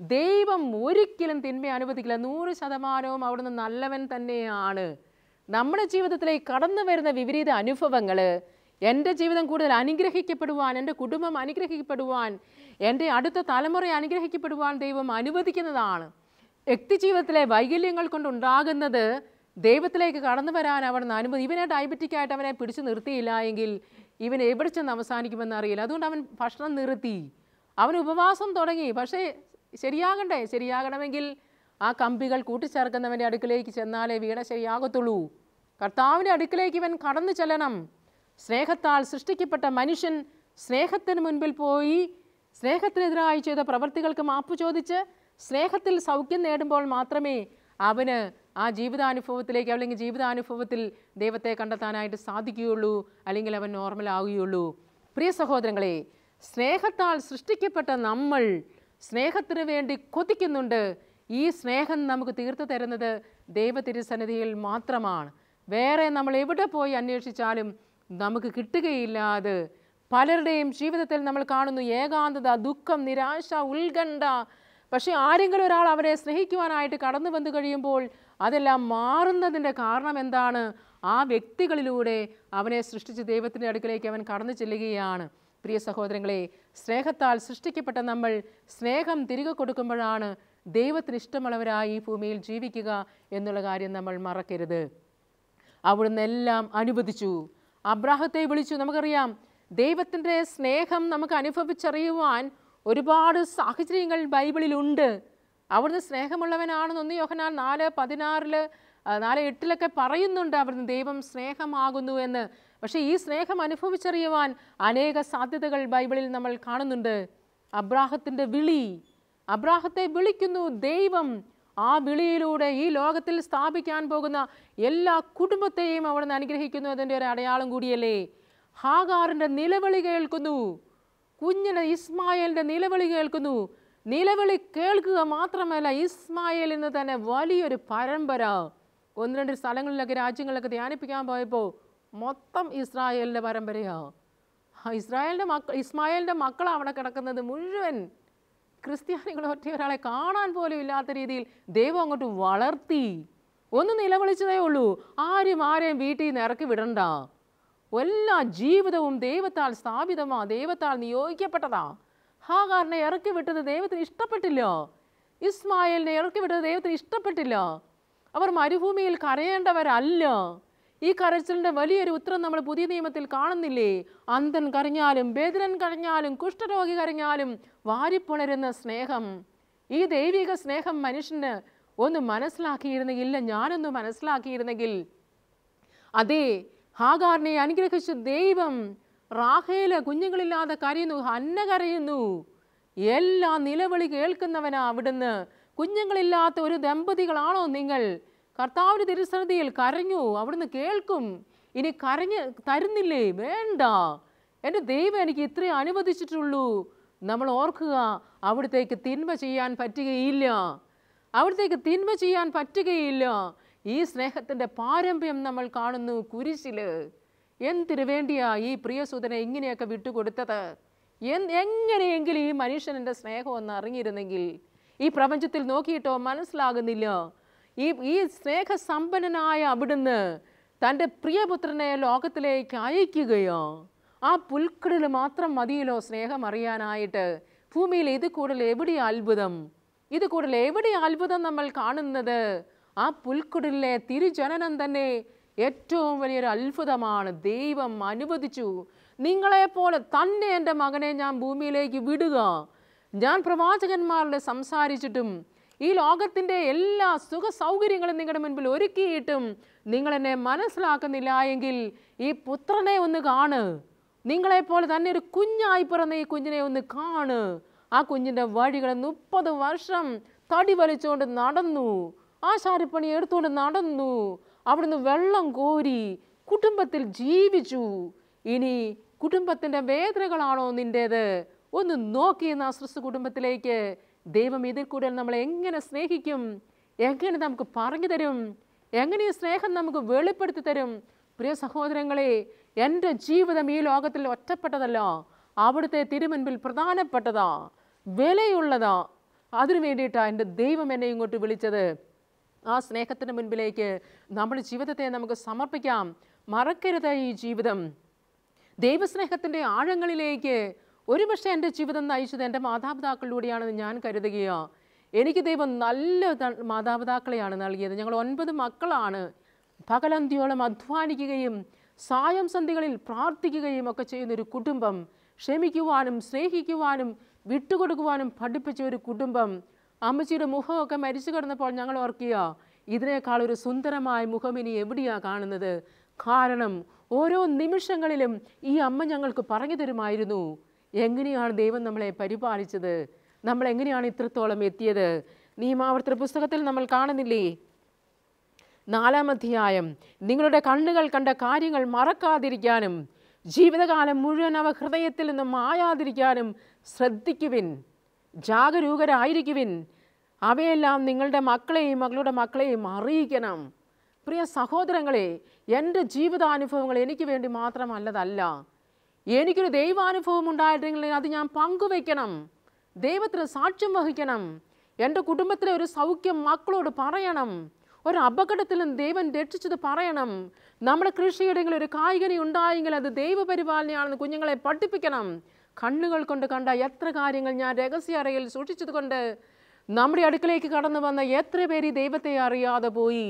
ദൈവം ഒരിക്കലും തിന്മ അനുവദിക്കില്ല. 100% അവിടുന്ന് നല്ലവൻ തന്നെയാണ്. നമ്മുടെ ജീവിതത്തിലേക്ക് കടന്നു വരുന്ന വിപരീത അനുഭവങ്ങൾ എൻ്റെ ജീവിതം കൂടുതൽ അനുഗ്രഹിക്കപ്പെടുവാൻ, എൻ്റെ കുടുംബം അനുഗ്രഹിക്കപ്പെടുവാൻ, എൻ്റെ അടുത്ത തലമുറ അനുഗ്രഹിക്കപ്പെടുവാൻ ദൈവം അനുവദിക്കുന്നതാണ്. വ്യക്തി ജീവിതത്തിലെ വൈകല്യങ്ങൾ കൊണ്ടുണ്ടാകുന്നത് ദൈവത്തിലേക്ക് കടന്നു വരാൻ അവിടുന്ന് അനുമതി. ഇവനെ ഡയബറ്റിക്കായിട്ട് അവനെ പിടിച്ചു നിർത്തിയില്ല എങ്കിൽ ഇവൻ എവിടെ ചെന്ന് അവസാനിക്കുമെന്ന് അറിയില്ല. അതുകൊണ്ട് അവൻ ഭക്ഷണം നിർത്തി, അവൻ ഉപവാസം തുടങ്ങി. പക്ഷേ ശരിയാകണമെങ്കിൽ ആ കമ്പികൾ കൂട്ടിച്ചേർക്കുന്നവൻ്റെ അടുക്കിലേക്ക് ചെന്നാലേ വീണ ശരിയാകത്തുള്ളൂ. കർത്താവിൻ്റെ അടുക്കിലേക്ക് ഇവൻ കടന്നു ചെല്ലണം. സ്നേഹത്താൽ സൃഷ്ടിക്കപ്പെട്ട മനുഷ്യൻ സ്നേഹത്തിന് മുൻപിൽ പോയി സ്നേഹത്തിനെതിരായി ചെയ്ത പ്രവൃത്തികൾക്ക് മാപ്പ് ചോദിച്ച് സ്നേഹത്തിൽ സൗഖ്യം നേടുമ്പോൾ മാത്രമേ അവന് ആ ജീവിതാനുഭവത്തിലേക്ക് അല്ലെങ്കിൽ ജീവിതാനുഭവത്തിൽ ദൈവത്തെ കണ്ടെത്താനായിട്ട് സാധിക്കുകയുള്ളൂ, അല്ലെങ്കിൽ അവൻ നോർമലാവുകയുള്ളൂ. പ്രിയ സഹോദരങ്ങളെ, സ്നേഹത്താൽ സൃഷ്ടിക്കപ്പെട്ട നമ്മൾ സ്നേഹത്തിന് വേണ്ടി കൊതിക്കുന്നുണ്ട്. ഈ സ്നേഹം നമുക്ക് തീർത്തു തരുന്നത് ദൈവതിരുസന്നിധിയിൽ മാത്രമാണ്. വേറെ നമ്മൾ എവിടെ പോയി അന്വേഷിച്ചാലും നമുക്ക് കിട്ടുകയില്ലാതെ പലരുടെയും ജീവിതത്തിൽ നമ്മൾ കാണുന്നു ഏകാന്തത, ദുഃഖം, നിരാശ, ഉത്കണ്ഠ. പക്ഷേ ആരെങ്കിലും ഒരാൾ അവരെ സ്നേഹിക്കുവാനായിട്ട് കടന്നു വന്നു കഴിയുമ്പോൾ അതെല്ലാം മാറുന്നതിൻ്റെ കാരണം എന്താണ്? ആ വ്യക്തികളിലൂടെ അവനെ സൃഷ്ടിച്ച് ദൈവത്തിൻ്റെ അടുക്കിലേക്ക് അവൻ കടന്നു ചെല്ലുകയാണ്. പ്രിയ സഹോദരങ്ങളെ, സ്നേഹത്താൽ സൃഷ്ടിക്കപ്പെട്ട നമ്മൾ സ്നേഹം തിരികെ കൊടുക്കുമ്പോഴാണ് ദൈവത്തിന് ഇഷ്ടമുള്ളവരായി ഈ ഭൂമിയിൽ ജീവിക്കുക എന്നുള്ള കാര്യം നമ്മൾ മറക്കരുത്. അവിടുന്ന് എല്ലാം അനുവദിച്ചു. അബ്രാഹത്തെ വിളിച്ചു. നമുക്കറിയാം, ദൈവത്തിൻ്റെ സ്നേഹം നമുക്ക് അനുഭവിച്ചറിയുവാൻ ഒരുപാട് സാഹചര്യങ്ങൾ ബൈബിളിലുണ്ട്. അവിടുന്ന് സ്നേഹമുള്ളവനാണെന്ന് 1 യോഹന്നാൻ 4:16 4:8 പറയുന്നുണ്ട് അവിടുന്ന് ദൈവം സ്നേഹമാകുന്നു എന്ന്. പക്ഷേ ഈ സ്നേഹം അനുഭവിച്ചറിയുവാൻ അനേക സാധ്യതകൾ ബൈബിളിൽ നമ്മൾ കാണുന്നുണ്ട്. അബ്രാഹത്തിൻ്റെ വിളി, അബ്രാഹത്തെ വിളിക്കുന്നു ദൈവം. ആ വിളിയിലൂടെ ഈ ലോകത്തിൽ സ്ഥാപിക്കാൻ പോകുന്ന എല്ലാ കുടുംബത്തെയും അവിടുന്ന് അനുഗ്രഹിക്കുന്നു. അതിൻ്റെ ഒരു അടയാളം കൂടിയല്ലേ. ഹാഗാറിൻ്റെ നിലവിളി കേൾക്കുന്നു, കുഞ്ഞിന് ഇസ്മായേലിൻ്റെ നിലവിളി കേൾക്കുന്നു. നിലവിളി കേൾക്കുക മാത്രമല്ല, ഇസ്മായേലിൽ നിന്ന് തന്നെ വലിയൊരു പരമ്പര. 1-2 സ്ഥലങ്ങളിലൊക്കെ രാജ്യങ്ങളിലൊക്കെ ധ്യാനിപ്പിക്കാൻ പോയപ്പോൾ മൊത്തം ഇസ്രായേലിൻ്റെ പരമ്പരയാണ്. ഇസ്മായേലിൻ്റെ മക്കളാണ് അവിടെ കിടക്കുന്നത്. മുഴുവൻ ക്രിസ്ത്യാനികൾ ഒറ്റ ഒരാളെ കാണാൻ പോലും ഇല്ലാത്ത രീതിയിൽ ദൈവം അങ്ങോട്ട് വളർത്തി. ഒന്ന് നിലവിളിച്ചതേ ഉള്ളൂ, ആരെയും വീട്ടിൽ നിന്ന് ഇറക്കി വിടണ്ട. എല്ലാ ജീവിതവും ദൈവത്താൽ സ്ഥാപിതമാ, ദൈവത്താൽ നിയോഗിക്കപ്പെട്ടതാ. ഹാഗാറിനെ ഇറക്കി വിട്ടത് ദൈവത്തിന് ഇഷ്ടപ്പെട്ടില്ല. ഇസ്മായേലിനെ ഇറക്കി വിട്ടത് ദൈവത്തിന് ഇഷ്ടപ്പെട്ടില്ല. അവർ മരുഭൂമിയിൽ കരയേണ്ടവരല്ല. ഈ കരച്ചിലിൻ്റെ വലിയൊരു ഉത്തരം നമ്മൾ പുതിയ നിയമത്തിൽ കാണുന്നില്ലേ? അന്ധൻ കരഞ്ഞാലും, ബേദരൻ കരഞ്ഞാലും, കുഷ്ഠരോഗി കരഞ്ഞാലും വാരിപ്പുണരുന്ന സ്നേഹം. ഈ ദൈവിക സ്നേഹം മനുഷ്യന് ഒന്ന് മനസ്സിലാക്കിയിരുന്നെങ്കിൽ, ഇല്ല ഞാനൊന്ന് മനസ്സിലാക്കിയിരുന്നെങ്കിൽ, അതേ ഹാഗാറിനെ അനുഗ്രഹിച്ച ദൈവം, റാഹേല് കുഞ്ഞുങ്ങളില്ലാതെ കരയുന്നു, ഹന്ന കരയുന്നു, എല്ലാ നിലവിളി കേൾക്കുന്നവനാ അവിടുന്ന്. കുഞ്ഞുങ്ങളില്ലാത്ത ഒരു ദമ്പതികളാണോ നിങ്ങൾ? കർത്താവിൻ്റെ തിരുസന്നിധിയിൽ കരഞ്ഞു, അവിടുന്ന് കേൾക്കും. ഇനി കരഞ്ഞ് തരുന്നില്ലേ? വേണ്ട, എൻ്റെ ദൈവം എനിക്ക് ഇത്രേ അനുവദിച്ചിട്ടുള്ളൂ. നമ്മൾ ഓർക്കുക, അവിടത്തേക്ക് തിന്മ ചെയ്യാൻ പറ്റുകയില്ല, അവിടത്തേക്ക് തിന്മ ചെയ്യാൻ പറ്റുകയില്ല. ഈ സ്നേഹത്തിൻ്റെ പാരമ്യം നമ്മൾ കാണുന്നു കുരിശിൽ. എന്തിനു വേണ്ടിയാ ഈ പ്രിയസുതനെ ഇങ്ങനെയൊക്കെ വിട്ടുകൊടുത്തത്? എങ്ങനെയെങ്കിലും ഈ മനുഷ്യൻ്റെ സ്നേഹം ഒന്ന് അറിഞ്ഞിരുന്നെങ്കിൽ. ഈ പ്രപഞ്ചത്തിൽ നോക്കിയിട്ടോ മനസ്സിലാകുന്നില്ല. ഈ സ്നേഹസമ്പന്നനായ അവിടുന്ന് തൻ്റെ പ്രിയപുത്രനെ ലോകത്തിലേക്ക് അയക്കുകയോ? ആ പുൽക്കടൽ മാത്രം മതിയല്ലോ സ്നേഹം അറിയാനായിട്ട്. ഭൂമിയിൽ ഇത് കൂടുതൽ എവിടെ അത്ഭുതം? ഇത് കൂടുതൽ എവിടെ അത്ഭുതം നമ്മൾ കാണുന്നത്? ആ പുൽക്കുടലിലെ തിരുജനനം തന്നെ ഏറ്റവും വലിയൊരു അത്ഭുതമാണ്. ദൈവം അനുവദിച്ചു. നിങ്ങളെപ്പോലെ തന്നെ എൻ്റെ മകനെ ഞാൻ ഭൂമിയിലേക്ക് വിടുക. ഞാൻ പ്രവാചകന്മാരുടെ സംസാരിച്ചിട്ടും ഈ ലോകത്തിൻ്റെ എല്ലാ സുഖ സൗകര്യങ്ങളും നിങ്ങളുടെ മുൻപിൽ ഒരുക്കിയിട്ടും നിങ്ങളെന്നെ മനസ്സിലാക്കുന്നില്ല എങ്കിൽ ഈ പുത്രനെ ഒന്ന് കാണ്. നിങ്ങളെപ്പോലെ തന്നെ ഒരു കുഞ്ഞായി പിറന്ന ഈ കുഞ്ഞിനെ ഒന്ന് കാണ്. ആ കുഞ്ഞിൻ്റെ വഴികൾ 30 വർഷം തടി വലിച്ചുകൊണ്ട് നടന്നു, ആശാരിപ്പണി എടുത്തുകൊണ്ട് നടന്നു, അവിടുന്ന് വെള്ളം കോരി കുടുംബത്തിൽ ജീവിച്ചു. ഇനി കുടുംബത്തിൻ്റെ വേദനകളാണോ നിൻ്റേത്? ഒന്ന് നോക്കി നാസ്രസ് കുടുംബത്തിലേക്ക്. ദൈവം ഇതിൽ കൂടെ നമ്മളെ എങ്ങനെ സ്നേഹിക്കും? എങ്ങനെ നമുക്ക് പറഞ്ഞു തരും? എങ്ങനെ ഈ സ്നേഹം നമുക്ക് വെളിപ്പെടുത്തി തരും? പ്രിയ സഹോദരങ്ങളെ, എൻ്റെ ജീവിതം ഈ ലോകത്തിൽ ഒറ്റപ്പെട്ടതല്ല, അവിടുത്തെ തിരുമുൻപിൽ പ്രധാനപ്പെട്ടതാ, വിലയുള്ളതാ. അതിനു വേണ്ടിയിട്ടാണ് എൻ്റെ ദൈവം എന്നെ ഇങ്ങോട്ട് വിളിച്ചത്. ആ സ്നേഹത്തിന് മുൻപിലേക്ക് നമ്മുടെ ജീവിതത്തെ നമുക്ക് സമർപ്പിക്കാം. മറക്കരുത് ഈ ജീവിതം. ദൈവസ്നേഹത്തിൻ്റെ ആഴങ്ങളിലേക്ക് ഒരുപക്ഷെ എൻ്റെ ജീവിതം നയിച്ചത് എൻ്റെ മാതാപിതാക്കളിലൂടെയാണെന്ന് ഞാൻ കരുതുകയോ. എനിക്ക് ദൈവം നല്ല മാതാപിതാക്കളെയാണ് നൽകിയത്. ഞങ്ങൾ 9 മക്കളാണ്. പകലന്തിയോളം അധ്വാനിക്കുകയും സായം സന്ധികളിൽ പ്രാർത്ഥിക്കുകയും ഒക്കെ ചെയ്യുന്നൊരു കുടുംബം. ക്ഷമിക്കുവാനും സ്നേഹിക്കുവാനും വിട്ടുകൊടുക്കുവാനും പഠിപ്പിച്ച ഒരു കുടുംബം. അമ്മച്ചിയുടെ മുഖമൊക്കെ മരിച്ചു കിടന്നപ്പോൾ ഞങ്ങൾ ഓർക്കുക, ഇതിനേക്കാൾ ഒരു സുന്ദരമായ മുഖം ഇനി എവിടെയാണ് കാണുന്നത്? കാരണം ഓരോ നിമിഷങ്ങളിലും ഈ അമ്മ ഞങ്ങൾക്ക് പറഞ്ഞു തരുമായിരുന്നു എങ്ങനെയാണ് ദൈവം നമ്മളെ പരിപാലിച്ചത്, നമ്മൾ എങ്ങനെയാണ് ഇത്രത്തോളം എത്തിയത്. നിയമാവർത്തന പുസ്തകത്തിൽ നമ്മൾ കാണുന്നില്ലേ, 4-ാം അധ്യായം, നിങ്ങളുടെ കണ്ണുകൾ കണ്ട കാര്യങ്ങൾ മറക്കാതിരിക്കാനും ജീവിതകാലം മുഴുവൻ അവ ഹൃദയത്തിൽ നിന്ന് മായാതിരിക്കാനും ശ്രദ്ധിക്കുവിൻ, ജാഗരൂകരായിരിക്കുവിൻ. അവയെല്ലാം നിങ്ങളുടെ മക്കളെയും മക്കളുടെ മക്കളെയും അറിയിക്കണം. പ്രിയ സഹോദരങ്ങളെ, എൻ്റെ ജീവിതാനുഭവങ്ങൾ എനിക്ക് വേണ്ടി മാത്രമല്ലതല്ല. എനിക്കൊരു ദൈവാനുഭവം ഉണ്ടായിട്ടെങ്കിൽ അത് ഞാൻ പങ്കുവയ്ക്കണം, ദൈവത്തിന് സാക്ഷ്യം വഹിക്കണം. എൻ്റെ കുടുംബത്തിലെ ഒരു സൗഖ്യം മക്കളോട് പറയണം. ഒരു അപകടത്തിലും ദൈവം രക്ഷിച്ചത് പറയണം. നമ്മുടെ കൃഷിയിടങ്ങളിൽ ഒരു കായ്കനി ഉണ്ടായെങ്കിൽ അത് ദൈവപരിപാലനയാണെന്ന് കുഞ്ഞുങ്ങളെ പഠിപ്പിക്കണം. കണ്ണുകൾ കൊണ്ട് കണ്ട എത്ര കാര്യങ്ങൾ ഞാൻ രഹസ്യ അറയിൽ സൂക്ഷിച്ചത് കൊണ്ട് നമ്മുടെ അടുക്കലേക്ക് കടന്നു വന്ന എത്ര പേര് ദൈവത്തെ അറിയാതെ പോയി.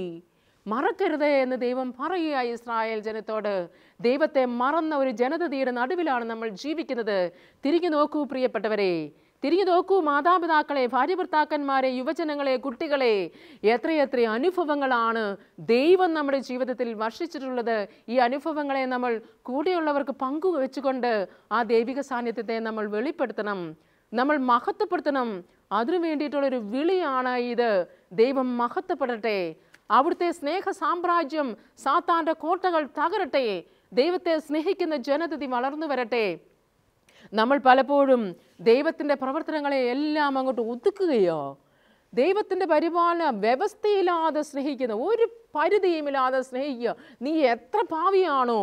മറക്കരുത് എന്ന് ദൈവം പറയുക ഇസ്രായേൽ ജനത്തോട്. ദൈവത്തെ മറന്ന ഒരു ജനതയുടെ നടുവിലാണ് നമ്മൾ ജീവിക്കുന്നത്. തിരിഞ്ഞു നോക്കൂ പ്രിയപ്പെട്ടവരെ, തിരിഞ്ഞു നോക്കൂ മാതാപിതാക്കളെ, ഭാര്യ ഭർത്താക്കന്മാരെ, യുവജനങ്ങളെ, കുട്ടികളെ. എത്രയെത്ര അനുഭവങ്ങളാണ് ദൈവം നമ്മുടെ ജീവിതത്തിൽ വർഷിച്ചിട്ടുള്ളത്. ഈ അനുഭവങ്ങളെ നമ്മൾ കൂടെയുള്ളവർക്ക് പങ്കുവെച്ചുകൊണ്ട് ആ ദൈവിക സാന്നിധ്യത്തെ നമ്മൾ വെളിപ്പെടുത്തണം, നമ്മൾ മഹത്വപ്പെടുത്തണം. അതിനു വേണ്ടിയിട്ടുള്ളൊരു വിളിയാണ് ഇത്. ദൈവം മഹത്വപ്പെടട്ടെ, അവിടുത്തെ സ്നേഹ സാമ്രാജ്യം, സാത്താൻ്റെ കോട്ടകൾ തകരട്ടെ, ദൈവത്തെ സ്നേഹിക്കുന്ന ജനതതി വളർന്നു വരട്ടെ. നമ്മൾ പലപ്പോഴും ദൈവത്തിൻ്റെ പ്രവർത്തനങ്ങളെ എല്ലാം അങ്ങോട്ട് ഒതുക്കുകയോ, ദൈവത്തിൻ്റെ പരിപാലന വ്യവസ്ഥയില്ലാതെ സ്നേഹിക്കുന്ന, ഒരു പരിധിയുമില്ലാതെ സ്നേഹിക്കുക. നീ എത്ര പാവിയാണോ,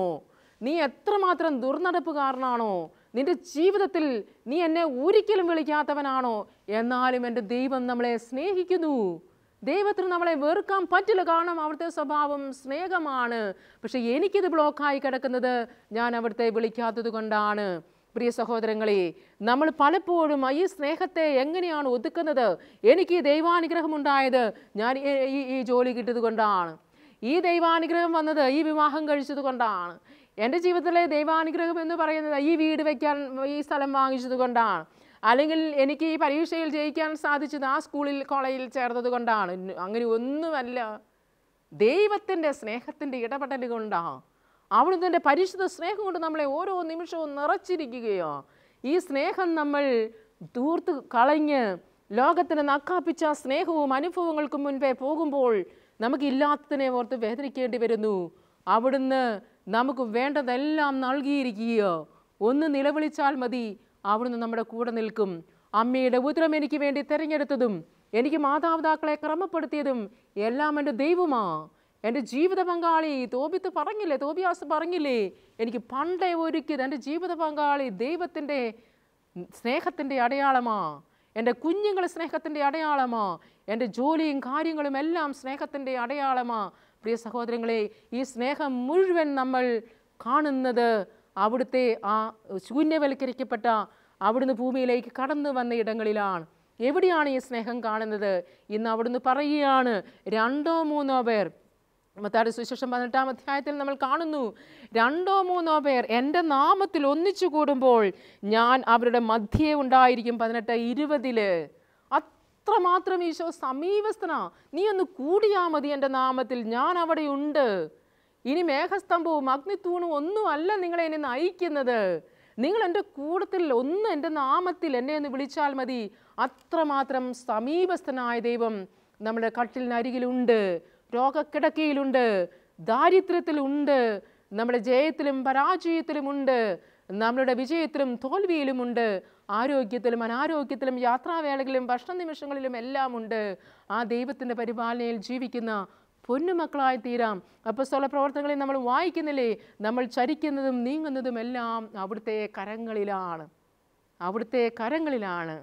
നീ എത്രമാത്രം ദുർനടപ്പുകാരനാണോ, നിന്റെ ജീവിതത്തിൽ നീ എന്നെ ഒരിക്കലും വിളിക്കാത്തവനാണോ, എന്നാലും എൻ്റെ ദൈവം നമ്മളെ സ്നേഹിക്കുന്നു. ദൈവത്തിന് നമ്മളെ വെറുക്കാൻ പറ്റില്ല, കാരണം അവിടുത്തെ സ്വഭാവം സ്നേഹമാണ്. പക്ഷെ എനിക്കിത് ബ്ലോക്കായി കിടക്കുന്നത് ഞാൻ അവിടുത്തെ വിളിക്കാത്തത് കൊണ്ടാണ്. പ്രിയ സഹോദരങ്ങളെ, നമ്മൾ പലപ്പോഴും ഈ സ്നേഹത്തെ എങ്ങനെയാണ് ഒതുക്കുന്നത്? എനിക്ക് ഈ ദൈവാനുഗ്രഹം ഉണ്ടായത് ഞാൻ ഈ ജോലി കിട്ടിയത് കൊണ്ടാണ്, ഈ ദൈവാനുഗ്രഹം വന്നത് ഈ വിവാഹം കഴിച്ചത് കൊണ്ടാണ്, എൻ്റെ ജീവിതത്തിലെ ദൈവാനുഗ്രഹം എന്ന് പറയുന്നത് ഈ വീട് വയ്ക്കാൻ ഈ സ്ഥലം വാങ്ങിച്ചത് കൊണ്ടാണ്, അല്ലെങ്കിൽ എനിക്ക് ഈ പരീക്ഷയിൽ ജയിക്കാൻ സാധിച്ചത് ആ സ്കൂളിൽ കോളേജിൽ ചേർന്നത് കൊണ്ടാണ്. അങ്ങനെ ഒന്നുമല്ല. ദൈവത്തിൻ്റെ സ്നേഹത്തിൻ്റെ ഇടപെടൽ കൊണ്ടാണ്. അവിടുത്തെ പരിശുദ്ധ സ്നേഹം കൊണ്ട് നമ്മളെ ഓരോ നിമിഷവും നിറച്ചിരിക്കുകയോ. ഈ സ്നേഹം നമ്മൾ തൂർത്ത് കളഞ്ഞ് ലോകത്തിന് നക്കാപ്പിച്ച സ്നേഹവും അനുഭവങ്ങൾക്കും മുൻപേ പോകുമ്പോൾ നമുക്കില്ലാത്തതിനെ ഓർത്ത് വേദനിക്കേണ്ടി വരുന്നു. അവിടുന്ന് നമുക്ക് വേണ്ടതെല്ലാം നൽകിയിരിക്കുകയോ. ഒന്ന് നിലവിളിച്ചാൽ മതി, അവിടുന്ന് നമ്മുടെ കൂടെ നിൽക്കും. അമ്മയുടെ ഉദരം എനിക്ക് വേണ്ടി തിരഞ്ഞെടുത്തതും എനിക്ക് മാതാപിതാക്കളെ ക്രമപ്പെടുത്തിയതും എല്ലാം എൻ്റെ ദൈവമാ. എൻ്റെ ജീവിത പങ്കാളി തോബിയാസ് പറഞ്ഞില്ലേ, എനിക്ക് പണ്ടേ ഒരുക്കിയത് എൻ്റെ ജീവിത പങ്കാളി ദൈവത്തിൻ്റെ സ്നേഹത്തിൻ്റെ അടയാളമാ. എൻ്റെ കുഞ്ഞുങ്ങൾ സ്നേഹത്തിൻ്റെ അടയാളമാ. എൻ്റെ ജോലിയും കാര്യങ്ങളും എല്ലാം സ്നേഹത്തിൻ്റെ അടയാളമാ. പ്രിയ സഹോദരങ്ങളെ, ഈ സ്നേഹം മുഴുവൻ നമ്മൾ കാണുന്നത് അവിടുത്തെ ആ ശൂന്യവൽക്കരിക്കപ്പെട്ട അവിടുന്ന് ഭൂമിയിലേക്ക് കടന്നു വന്ന ഇടങ്ങളിലാണ്. എവിടെയാണ് ഈ സ്നേഹം കാണുന്നത്? ഇന്ന് അവിടുന്ന് പറയുകയാണ്, 2-3 പേർ, മത്തായിയുടെ സുവിശേഷം 18-ാം അധ്യായത്തിൽ നമ്മൾ കാണുന്നു, 2-3 പേർ എൻ്റെ നാമത്തിൽ ഒന്നിച്ചു കൂടുമ്പോൾ ഞാൻ അവരുടെ മധ്യേ ഉണ്ടായിരിക്കും. 18-20 അത്രമാത്രം ഈശോ സമീപസ്ഥനാ. നീ ഒന്ന് കൂടിയാൽ മതി എൻ്റെ നാമത്തിൽ, ഞാൻ അവിടെ ഉണ്ട്. ഇനി മേഘസ്തംഭവും അഗ്നിത്തൂണും ഒന്നും അല്ല നിങ്ങളെ എന്നെ നയിക്കുന്നത്. നിങ്ങൾ എൻ്റെ കൂട്ടത്തിൽ ഒന്ന് എൻ്റെ നാമത്തിൽ എന്നെ ഒന്ന് വിളിച്ചാൽ മതി. അത്രമാത്രം സമീപസ്ഥനായ ദൈവം നമ്മുടെ കട്ടിലിനരികിലുണ്ട്, രോഗക്കിടക്കയിലുണ്ട്, ദാരിദ്ര്യത്തിലുണ്ട്, നമ്മുടെ ജയത്തിലും പരാജയത്തിലുമുണ്ട്, നമ്മളുടെ വിജയത്തിലും തോൽവിയിലുമുണ്ട്, ആരോഗ്യത്തിലും അനാരോഗ്യത്തിലും യാത്രാവേളകളിലും ഭക്ഷണ നിമിഷങ്ങളിലും എല്ലാം ഉണ്ട്. ആ ദൈവത്തിൻ്റെ പരിപാലനയിൽ ജീവിക്കുന്ന പൊന്നുമക്കളായി തീരാം. അപ്പോസ്തല പ്രവർത്തനങ്ങളിൽ നമ്മൾ വായിക്കുന്നില്ലേ, നമ്മൾ ചരിക്കുന്നതും നീങ്ങുന്നതും എല്ലാം അവിടുത്തെ കരങ്ങളിലാണ്, അവിടുത്തെ കരങ്ങളിലാണ്.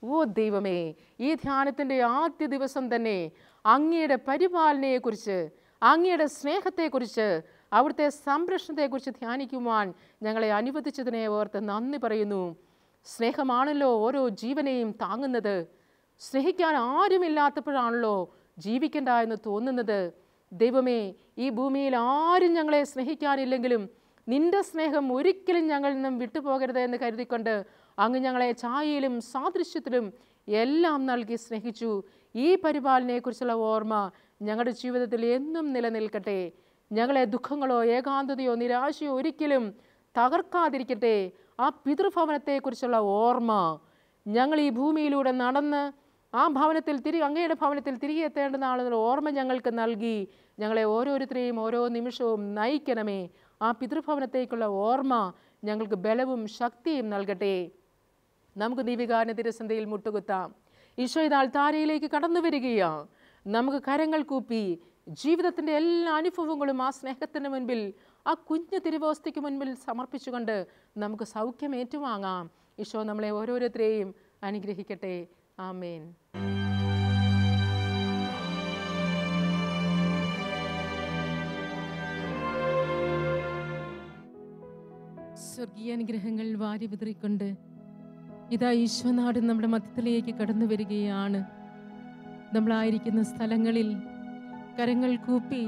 ഓ ദൈവമേ, ഈ ധ്യാനത്തിൻ്റെ ആദ്യ ദിവസം തന്നെ അങ്ങയുടെ പരിപാലനയെക്കുറിച്ച്, അങ്ങയുടെ സ്നേഹത്തെക്കുറിച്ച്, അവിടുത്തെ സംരക്ഷണത്തെക്കുറിച്ച് ധ്യാനിക്കുവാൻ ഞങ്ങളെ അനുവദിച്ചതിനെ ഓർത്ത് നന്ദി പറയുന്നു. സ്നേഹമാണല്ലോ ഓരോ ജീവനെയും താങ്ങുന്നത്. സ്നേഹിക്കാൻ ആരുമില്ലാത്തപ്പോഴാണല്ലോ ജീവിക്കണ്ട എന്ന് തോന്നുന്നത്. ദൈവമേ, ഈ ഭൂമിയിൽ ആരും ഞങ്ങളെ സ്നേഹിക്കാനില്ലെങ്കിലും നിന്റെ സ്നേഹം ഒരിക്കലും ഞങ്ങളിൽ നിന്നും വിട്ടുപോകരുത് എന്ന് കരുതിക്കൊണ്ട് അങ്ങ് ഞങ്ങളെ ഛായയിലും സാദൃശ്യത്തിലും എല്ലാം നൽകി സ്നേഹിച്ചു. ഈ പരിപാലനയെക്കുറിച്ചുള്ള ഓർമ്മ ഞങ്ങളുടെ ജീവിതത്തിൽ എന്നും നിലനിൽക്കട്ടെ. ഞങ്ങളെ ദുഃഖങ്ങളോ ഏകാന്തതയോ നിരാശയോ ഒരിക്കലും തകർക്കാതിരിക്കട്ടെ. ആ പിതൃഭവനത്തെക്കുറിച്ചുള്ള ഓർമ്മ ഞങ്ങൾ ഈ ഭൂമിയിലൂടെ നടന്ന് ആ ഭവനത്തിൽ അങ്ങയുടെ ഭവനത്തിൽ തിരികെ എത്തേണ്ടുന്ന ആളുകളുടെ ഓർമ്മ ഞങ്ങൾക്ക് നൽകി ഞങ്ങളെ ഓരോരുത്തരെയും ഓരോ നിമിഷവും നയിക്കണമേ. ആ പിതൃഭവനത്തേക്കുള്ള ഓർമ്മ ഞങ്ങൾക്ക് ബലവും ശക്തിയും നൽകട്ടെ. നമുക്ക് ദീപികാരന തിരുസന്ധിയിൽ മുട്ടുകുത്താം. ഈശോ ഇതാ താരയിലേക്ക് കടന്നു വരികയാണ്. നമുക്ക് കരങ്ങൾ കൂപ്പി ജീവിതത്തിൻ്റെ എല്ലാ അനുഭവങ്ങളും ആ സ്നേഹത്തിന് മുൻപിൽ, ആ കുഞ്ഞു തിരുവോസ്തിക്ക് മുൻപിൽ സമർപ്പിച്ചുകൊണ്ട് നമുക്ക് സൗഖ്യം ഏറ്റുവാങ്ങാം. ഈശോ നമ്മളെ ഓരോരുത്തരെയും അനുഗ്രഹിക്കട്ടെ. ആമേൻ. സ്വർഗീയ അനുഗ്രഹങ്ങൾ വാരി വിതറിക്കൊണ്ട് ഇതാ ഈശോനാട് നമ്മുടെ മധ്യത്തിലേക്ക് കടന്നു വരികയാണ്. നമ്മളായിരിക്കുന്ന സ്ഥലങ്ങളിൽ കരങ്ങൾ കൂപ്പി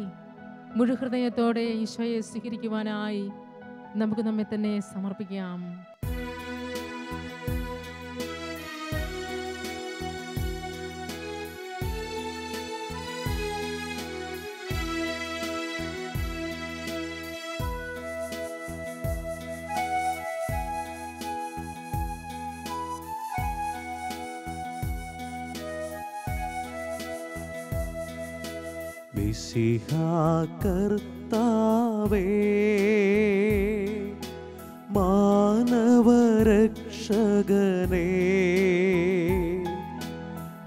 മുഴുഹൃദയത്തോടെ ഈശോയെ സ്വീകരിക്കുവാനായി നമുക്ക് നമ്മെ തന്നെ സമർപ്പിക്കാം. മിശിഹാ കർത്താവേ, മാനവരക്ഷകനേ,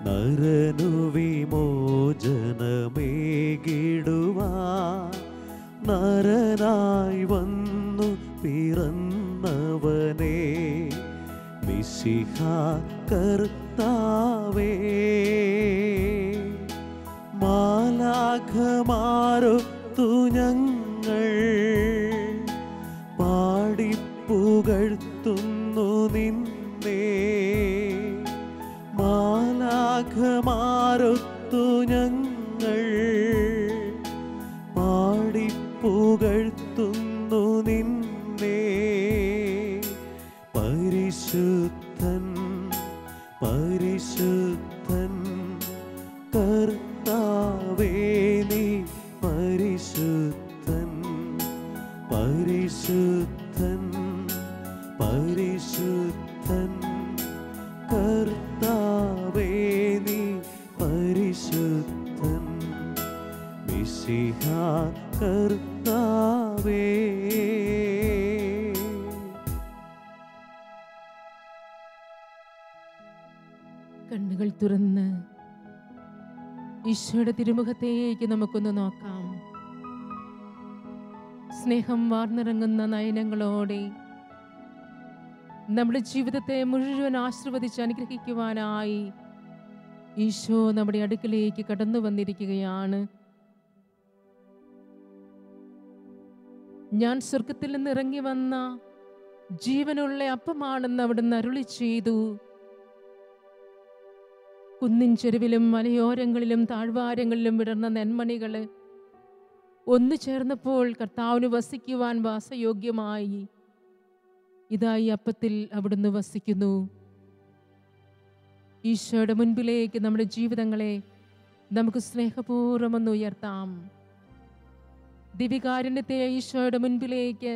നരനു വിമോചനമേകിടുവാൻ നരനായി വന്നു പിറന്നവനേ, മിശിഹാ കർത്താവേ, മാലാഖമാരൊത്തു ഞങ്ങൾ പാടിപ്പുകഴ്ത്തുന്നു നിന്നെ, മാലാഖമാരൊത്തു ഞങ്ങൾ പാടിപ്പുകഴ്ത്തുന്നു നിന്നെ, പരിശുദ്ധൻ പരിശുദ്ധൻ പരിശുദ്ധൻ കർത്താവേ നീ പരിശുദ്ധൻ മിശിഹാ കർത്താവേ. കണ്ണുകൾ തുറന്ന് ഈശോയുടെ തിരുമുഖത്തേക്ക് നമുക്കൊന്ന് നോക്കാം. സ്നേഹം വാർന്നിറങ്ങുന്ന നയനങ്ങളോടെ നമ്മുടെ ജീവിതത്തെ മുഴുവൻ ആശീർവദിച്ച് അനുഗ്രഹിക്കുവാനായി ഈശോ നമ്മുടെ അടുക്കിലേക്ക് കടന്നു വന്നിരിക്കുകയാണ്. ഞാൻ സ്വർഗത്തിൽ നിന്ന് ഇറങ്ങി വന്ന ജീവനുള്ള അപ്പമാണെന്ന് അവിടുന്ന് അരുളി ചെയ്തു. കുന്നിൻ ചെരുവിലും മലയോരങ്ങളിലും താഴ്വാരങ്ങളിലും വിടർന്ന നെന്മണികൾ ഒന്നു ചേർന്നപ്പോൾ കർത്താവിന് വസിക്കുവാൻ വാസയോഗ്യമായി. ഇതായി അപ്പത്തിൽ അവിടുന്ന് വസിക്കുന്നു. ഈശോയുടെ മുൻപിലേക്ക് നമ്മുടെ ജീവിതങ്ങളെ നമുക്ക് സ്നേഹപൂർവ്വം ഒന്ന് ഉയർത്താം. ദിവികാരുണ്യത്തെ ഈശോയുടെ മുൻപിലേക്ക്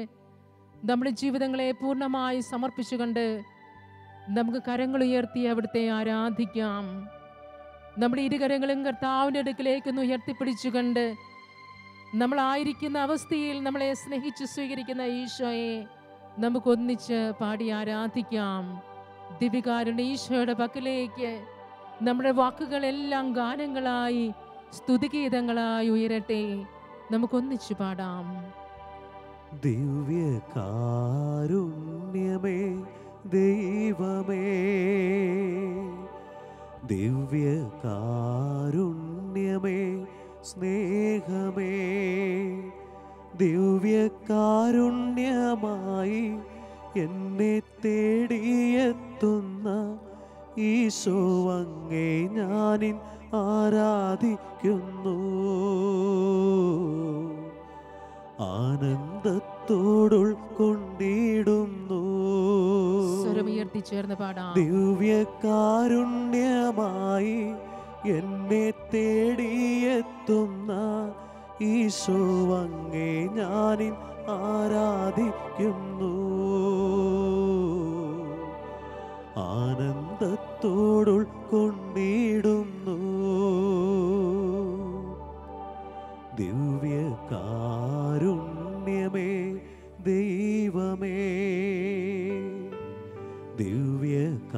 നമ്മുടെ ജീവിതങ്ങളെ പൂർണ്ണമായി സമർപ്പിച്ചുകൊണ്ട് നമുക്ക് കരങ്ങൾ ഉയർത്തി അവിടുത്തെ ആരാധിക്കാം. നമ്മുടെ ഇരുകരങ്ങളും കർത്താവിൻ്റെ അടുക്കിലേക്കൊന്ന് ഉയർത്തിപ്പിടിച്ചുകൊണ്ട് നമ്മളായിരിക്കുന്ന അവസ്ഥയിൽ നമ്മളെ സ്നേഹിച്ച് സ്വീകരിക്കുന്ന ഈശോയെ നമുക്കൊന്നിച്ച് പാടി ആരാധിക്കാം. ദിവികാരുണ്യ ഈശോയുടെ പക്കലേക്ക് നമ്മുടെ വാക്കുകളെല്ലാം ഗാനങ്ങളായി സ്തുതിഗീതങ്ങളായി ഉയരട്ടെ. നമുക്കൊന്നിച്ചു പാടാം. ദിവ്യകാരുണ്യമേ ദൈവമേ ദിവ്യകാരുണ്യമേ സ്നേഹമേ ദിവ്യകാരുണ്യമായി എന്നെ തേടിയെത്തുന്ന ഈശോ അങ്ങേ ഞാനിൻ ആരാധിക്കുന്നു. ആനന്ദത്തോടുൾക്കൊണ്ടിടുന്നു. സ്വരമുയർത്തി ചേർന്ന് പാടാം. ദിവ്യകാരുണ്യമായി എന്നെ തേടിയെത്തുന്ന ഈശോ അങ്ങേ ഞാനിൻ ആരാധിക്കുന്നു. ആനന്ദത്തോടുൾക്കൊണ്ടിടുന്നു. ദിവ്യകാരുണ്യമേ ദൈവമേ ദിവ്യകാരുണ്യമേ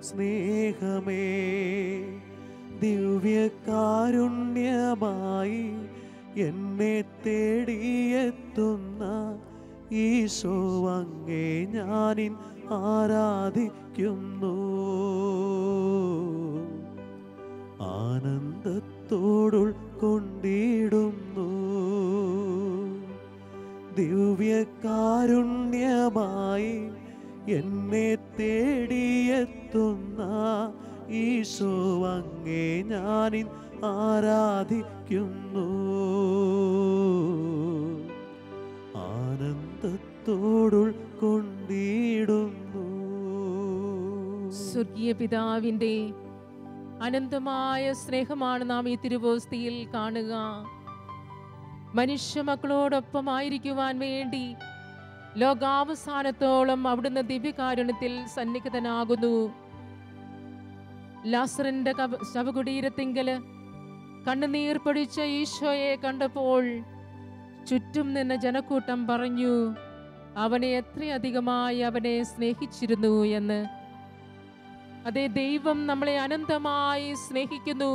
സ്നേഹമേ ദിവ്യകാരുണ്യമായി എന്നെ തേടിയെത്തുന്ന ഈശോ അങ്ങേ ഞാനിൻ ആരാധിക്കുന്നു. ആനന്ദത്തോടുൾക്കൊണ്ടിടുന്നു. ദിവ്യകാരുണ്യമായി എന്നെ തേടിയെത്തുന്ന ഈശോ അങ്ങേ ഞാനിൻ ആരാധിക്കുന്നു. ആനന്ദത്തോടുൾക്കൊണ്ടിടുന്നു. സ്വർഗീയ പിതാവിൻ്റെ അനന്തമായ സ്നേഹമാണ് നാം ഈ തിരുവോസ്തിയിൽ കാണുക. മനുഷ്യ മക്കളോടൊപ്പമായിരിക്കുവാൻ വേണ്ടി ലോകാവസാനത്തോളം അവിടുന്ന് ദിവ്യകാരുണ്യത്തിൽ സന്നിഹിതനാകുന്നു. ലാസറിന്റെ ശവകുടീരത്തിങ്കല് കണ്ണുനീർ പൊടിച്ച ഈശോയെ കണ്ടപ്പോൾ ചുറ്റും നിന്ന ജനക്കൂട്ടം പറഞ്ഞു, അവനെ എത്രയധികമായി അവനെ സ്നേഹിച്ചിരുന്നു എന്ന്. അതേ, ദൈവം നമ്മളെ അനന്തമായി സ്നേഹിക്കുന്നു.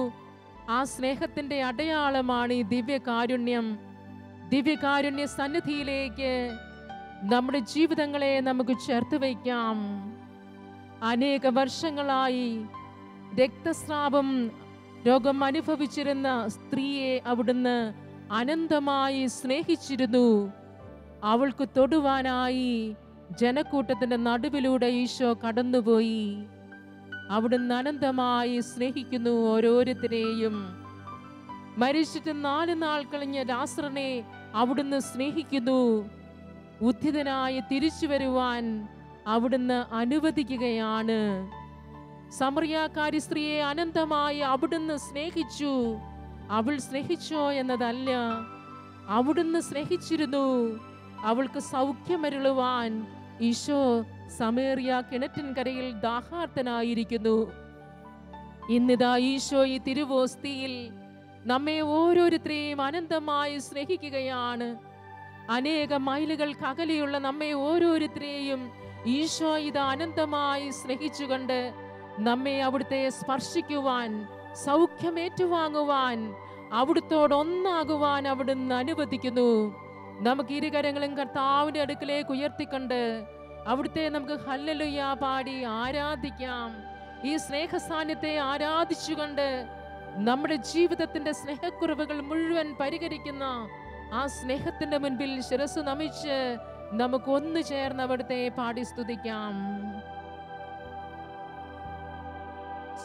ആ സ്നേഹത്തിന്റെ അടയാളമാണ് ഈ ദിവ്യകാരുണ്യം. ദിവ്യകാരുണ്യ സന്നിധിയിലേക്ക് നമ്മുടെ ജീവിതങ്ങളെ നമുക്ക് ചേർത്ത് വയ്ക്കാം. അനേക വർഷങ്ങളായി രക്തസ്രാവം രോഗം അനുഭവിച്ചിരുന്ന സ്ത്രീയെ അവിടുന്ന് അനന്തമായി സ്നേഹിച്ചിരുന്നു. അവൾക്ക് തൊടുവാനായി ജനക്കൂട്ടത്തിന്റെ നടുവിലൂടെ ഈശോ കടന്നുപോയി. അവിടുന്ന് അനന്തമായി സ്നേഹിക്കുന്നു ഓരോരുത്തരെയും. മരിച്ചിട്ട് 4 നാൾ കഴിഞ്ഞ ലാസറിനെ അവിടുന്ന് സ്നേഹിക്കുന്നു. ഉദ്ധിതനായി തിരിച്ചു വരുവാൻ അവിടുന്ന് അനുവദിക്കുകയാണ്. സമറിയാക്കാരി സ്ത്രീയെ അനന്തമായി അവിടുന്ന് സ്നേഹിച്ചു. അവൾ സ്നേഹിച്ചോ എന്നതല്ല, അവിടുന്ന് സ്നേഹിച്ചിരുന്നു. അവൾക്ക് സൗഖ്യമരുളുവാൻ ഈശോ സമേറിയ കിണറ്റിൻകരയിൽ ദാഹാർത്തനായിരിക്കുന്നു. ഇന്നിതാ ഈശോ ഈ തിരുവോസ്തിയിൽ നമ്മെ ഓരോരുത്തരെയും അനന്തമായി സ്നേഹിക്കുകയാണ്. അനേക മൈലുകൾക്ക് അകലെയുള്ള നമ്മെ ഓരോരുത്തരെയും ഈശോ ഇത് അനന്തമായി സ്നേഹിച്ചുകൊണ്ട് നമ്മെ അവിടുത്തെ സ്പർശിക്കുവാൻ, സൗഖ്യമേറ്റുവാങ്ങുവാൻ, അവിടുത്തോടൊന്നാകുവാൻ അവിടുന്ന് അനുവദിക്കുന്നു. നമുക്ക് ഇരുകരങ്ങളും കർത്താവിന്റെ അടുക്കലേക്ക് ഉയർത്തിക്കൊണ്ട് അവിടുത്തെ നമുക്ക് ഹല്ലേലൂയ പാടി ആരാധിക്കാം. ഈ സ്നേഹസാന്നിധ്യത്തെ ആരാധിച്ചുകൊണ്ട് നമ്മുടെ ജീവിതത്തിന്റെ സ്നേഹക്കുറവുകൾ മുഴുവൻ പരിഹരിക്കുന്ന ആ സ്നേഹത്തിന്റെ മുൻപിൽ ശിരസ് നമിച്ച് നമുക്ക് ഒന്നു ചേർന്ന് അവിടുത്തെ പാടി സ്തുതിക്കാം.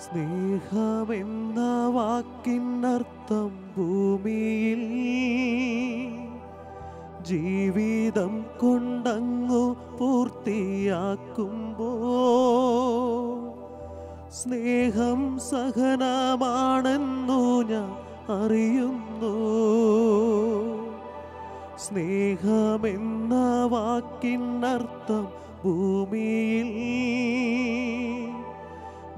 സ്നേഹമെന്ന വാക്കിനർത്ഥം ഭൂമിയിൽ ജീവിതം കൊണ്ടങ്ങു പൂർത്തിയാക്കുമ്പോ സ്നേഹം സഹനമാണെന്നു ഞാൻ അറിയുന്നു. സ്നേഹമെന്ന വാക്കിനർത്ഥം ഭൂമിയിൽ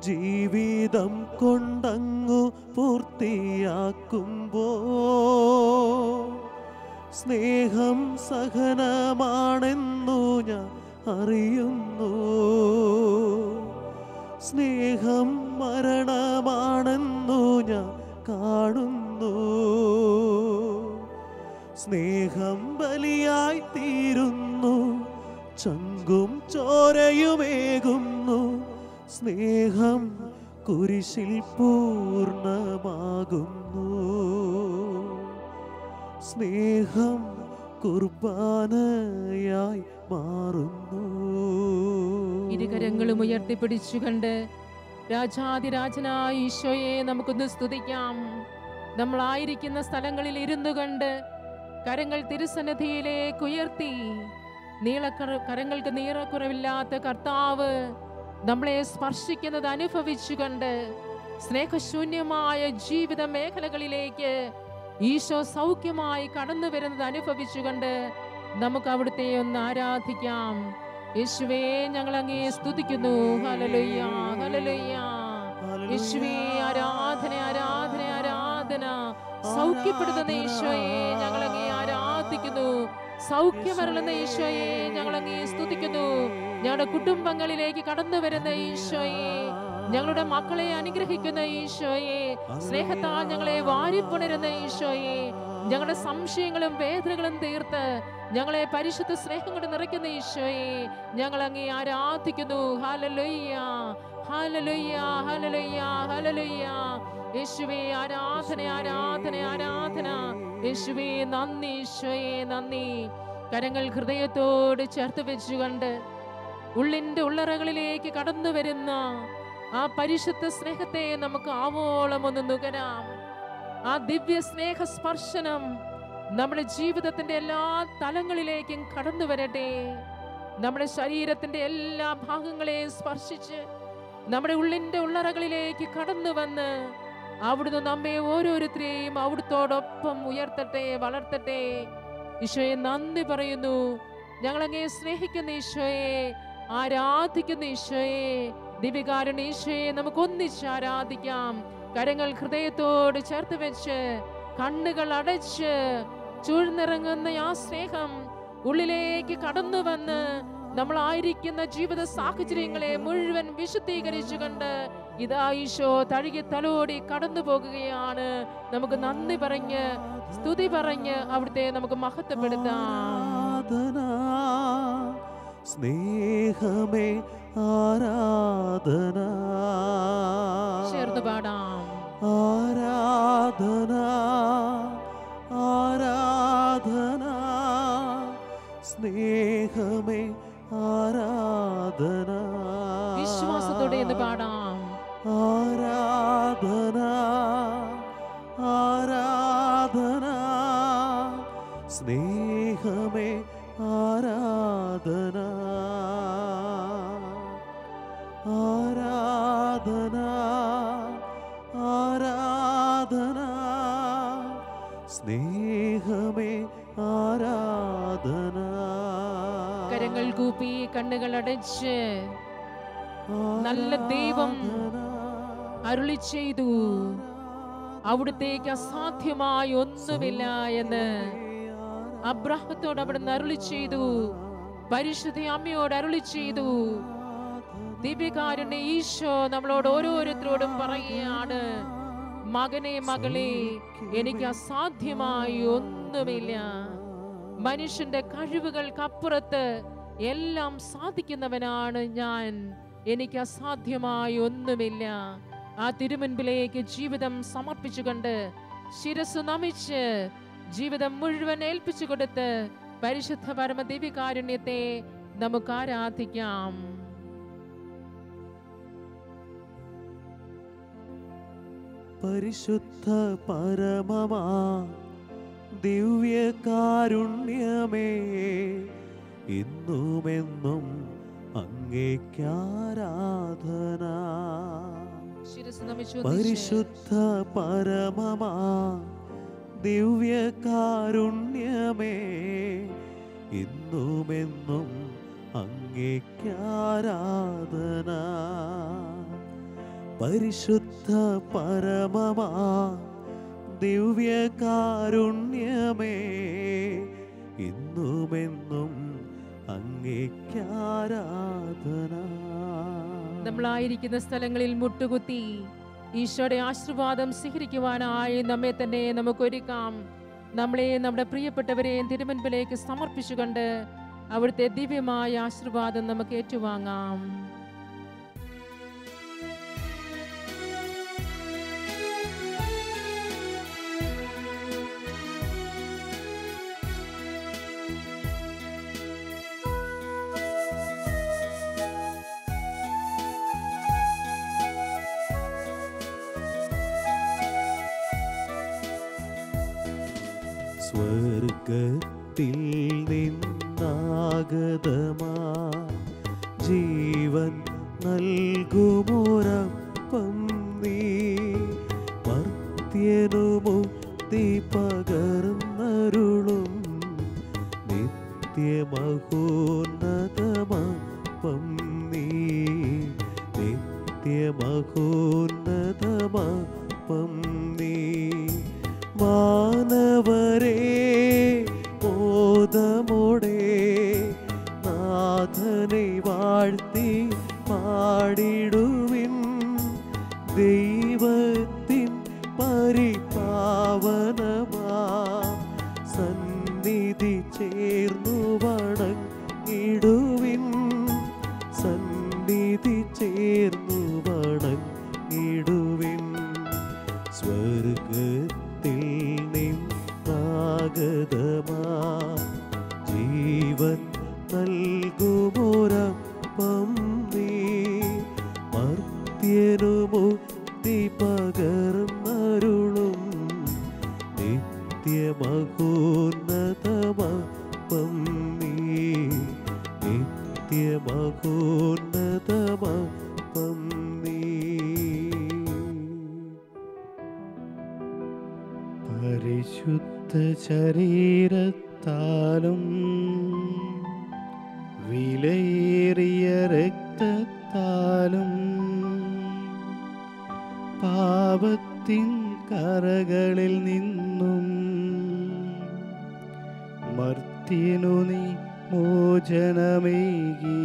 ജീവിതം കൊണ്ടങ്ങു പൂർത്തിയാക്കുമ്പോ സ്നേഹം സഹനമാണെന്നു ഞാൻ അറിയുന്നു. സ്നേഹം മരണമാണെന്നു ഞാൻ കാണുന്നു. സ്നേഹം ബലിയായി തീരുന്നു, ചങ്കും ചോരയുമേകുന്നു. സ്നേഹം കുരിശിൽ പൂർണ്ണമാകുന്നു. സ്നേഹം കുർബാനയായി മാറുന്നു. ഇരുകരങ്ങളും ഉയർത്തിപ്പിടിച്ചുകൊണ്ട് രാജാതിരാജനായ ഈശോയെ നമുക്കൊന്ന് സ്തുതിക്കാം. നമ്മളായിരിക്കുന്ന സ്ഥലങ്ങളിൽ ഇരുന്നു കൊണ്ട് കരങ്ങൾ തിരുസന്നിധിയിലേക്ക് ഉയർത്തി കരങ്ങൾക്ക് നീളക്കുറവില്ലാത്ത കർത്താവ് നമ്മളെ സ്പർശിക്കുന്നത് അനുഭവിച്ചുകൊണ്ട് സ്നേഹശൂന്യമായ ജീവിത മേഖലകളിലേക്ക് ഈശോ സൗഖ്യമായി കടന്നു വരുന്നത് അനുഭവിച്ചുകൊണ്ട് നമുക്ക് അവിടുത്തെ ഒന്ന് ആരാധിക്കാം. യേശുവേ, ഞങ്ങൾ അങ്ങേ സ്തുതിക്കുന്നു. Hallelujah, hallelujah. യേശുവേ, ആരാധന, ആരാധന, ആരാധന. സൗഖ്യപ്പെടുത്തുന്ന ഈശോയെ ഞങ്ങൾ അങ്ങേ ആരാധിക്കുന്നു. സൗഖ്യമരുളുന്ന ഈശോയെ ഞങ്ങൾ അങ്ങേ സ്തുതിക്കുന്നു. ഞങ്ങളുടെ കുടുംബങ്ങളിലേക്ക് കടന്നു വരുന്ന ഈശോയെ, ഞങ്ങളുടെ മക്കളെ അനുഗ്രഹിക്കുന്ന ഈശോയെ, സ്നേഹത്താൽ ഞങ്ങളെ വാരിപ്പുണരുന്ന ഈശോയെ, ഞങ്ങളുടെ സംശയങ്ങളും വേദനകളും തീർത്ത് ഞങ്ങളെ പരിശുദ്ധ സ്നേഹം കൊണ്ട് നിറയ്ക്കുന്ന ഈശോയെ ഞങ്ങൾ അങ്ങേ ആരാധിക്കുന്നു. Hallelujah, hallelujah, hallelujah, hallelujah. യേശുവേ, ആരാധന, ആരാധന, ആരാധന. യേശുവേ, നന്ദി. ഈശോയെ, നന്ദി. കരങ്ങൾ ഹൃദയത്തോട് ചേർത്ത് വെച്ചുകൊണ്ട് ഉള്ളിന്റെ ഉള്ളറകളിലേക്ക് കടന്നു വരുന്ന ആ പരിശുദ്ധ സ്നേഹത്തെ നമുക്ക് ആവോളം ഒന്ന് നുകരാം. ആ ദിവ്യ സ്നേഹ സ്പർശനം നമ്മുടെ ജീവിതത്തിന്റെ എല്ലാ തലങ്ങളിലേക്കും കടന്നു വരട്ടെ. നമ്മുടെ ശരീരത്തിന്റെ എല്ലാ ഭാഗങ്ങളെയും സ്പർശിച്ച് നമ്മുടെ ഉള്ളിന്റെ ഉള്ളറകളിലേക്ക് കടന്നു വന്ന് അവിടുന്ന് നമ്മെ ഓരോരുത്തരെയും അവിടുത്തോടൊപ്പം ഉയർത്തട്ടെ, വളർത്തട്ടെ. ഈശോയെ നന്ദി പറയുന്നു. ഞങ്ങളങ്ങേ സ്നേഹിക്കുന്ന ഈശോയെ, ആരാധിക്കുന്ന ഈശോയെ, ദിവ്യകാരുണ്യ ഈശോയെ നമുക്ക് ഒന്നിച്ച് ആരാധിക്കാം. കരങ്ങൾ ഹൃദയത്തോട് ചേർത്ത് വെച്ച് കണ്ണുകൾ അടച്ച് ചൂഴ്ന്നിറങ്ങുന്ന ആ സ്നേഹം ഉള്ളിലേക്ക് കടന്നു വന്ന് നമ്മളായിരിക്കുന്ന ജീവിത സാഹചര്യങ്ങളെ മുഴുവൻ വിശുദ്ധീകരിച്ചുകൊണ്ട് ഇതാ ഈശോ തഴുകി തലോടി കടന്നു പോകുകയാണ്. നമുക്ക് നന്ദി പറഞ്ഞ് സ്തുതി പറഞ്ഞ് അവിടുത്തെ നമുക്ക് മഹത്വപ്പെടുത്താം. സ്നേഹമേ ആരാധന, ചേർന്ന് പാടാം. ആരാധന, ആരാധന. സ്നേഹമേ ആരാധന. വിശ്വാസത്തോടെ എന്ന് പാടാം. ആരാധന, ആരാധന. സ്നേഹമേ ആരാധന, ആരാധന, ആരാധന. സ്നേഹമേ ആരാധന. കരങ്ങൾ കൂപ്പി കണ്ണുകൾ അടച്ച് നല്ല ദൈവം അരുളി ചെയ്തു, അവിടുത്തേക്ക് അസാധ്യമായി ഒന്നുമില്ല എന്ന് അബ്രാഹത്തോട് അവിടുന്ന് അരുളി ചെയ്തു. പരിശുദ്ധ അമ്മയോട് അരുളി ചെയ്തു. ദിവ്യകാരുണ്യ ഈശോ നമ്മളോട് ഓരോരുത്തരോടും പറയുകയാണ്, മകനെ മകളെ, എനിക്ക് അസാധ്യമായി ഒന്നുമില്ല. മനുഷ്യന്റെ കഴിവുകൾക്കപ്പുറത്ത് എല്ലാം സാധിക്കുന്നവനാണ് ഞാൻ. എനിക്ക് അസാധ്യമായി ഒന്നുമില്ല. ആ തിരുമുൻപിലേക്ക് ജീവിതം സമർപ്പിച്ചുകൊണ്ട് ശിരസ് നമിച്ച് ജീവിതം മുഴുവൻ ഏൽപ്പിച്ചു കൊടുത്ത് പരിശുദ്ധ പരമ ദിവ്യകാരുണ്യത്തെ നമുക്ക് ആരാധിക്കാം. പരിശുദ്ധ പരമമാ ദിവ്യകാരുണ്യമേ, ഇന്നുമെന്നും അങ്ങേക്കാരാധന. പരിശുദ്ധ പരമമാ ദിവ്യകാരുണ്യമേ, ഇന്നുമെന്നും അങ്ങേക്കാരാധന. പരിശുദ്ധ പരമമാ ദിവ്യകാരുണ്യമേ, ഇന്നുമെന്നും അങ്ങേക്കാരാധന. നമ്മളായിരിക്കുന്ന സ്ഥലങ്ങളിൽ മുട്ടുകുത്തി ഈശോയുടെ ആശീർവാദം സ്വീകരിക്കുവാനായി നമ്മെ തന്നെ നമുക്കൊരുക്കാം. നമ്മളെ നമ്മുടെ പ്രിയപ്പെട്ടവരെയും തിരുമുൻപിലേക്ക് സമർപ്പിച്ചുകൊണ്ട് അവിടുത്തെ ദിവ്യമായ ആശീർവാദം നമുക്ക് ഏറ്റുവാങ്ങാം. സ്വർഗത്തിൽ നിന്നാഗതമാ ജീവൻ നൽകുമോരപ്പം നീ, മർത്യനു മുക്തി പകർന്നരുളും നിത്യമഹോന്നതമപ്പം നീ, നിത്യമഹോന്നതമപ്പം നീ. മാനവരേ മോദമോടെ നാഥനെ വാഴ്ത്തി പാടിടുവിൻ, ദൈവത്തിൻ പരിപാവനമാ സന്നിധി ചേർന്നു വണങ്ങിടുവിൻ, സന്നിധി ചേർന്നു വണങ്ങിടുവിൻ. സ്വർഗത്തിൽ നിന്നാഗതമാ ജീവൻ നൽകുമോരപ്പം നീ, മർത്യനു മുക്തി പകർന്നരുളും നിത്യമഹോന്നതമപ്പം നീ, നിത്യമഹോന്നതമപ്പം നീ. പരിശുദ്ധ ശരീരത്താലും വിലയേറിയ രക്തത്താലും പാപത്തിൻ കറകളിൽ നിന്നും മർത്യനു നീ മോചനമേകി.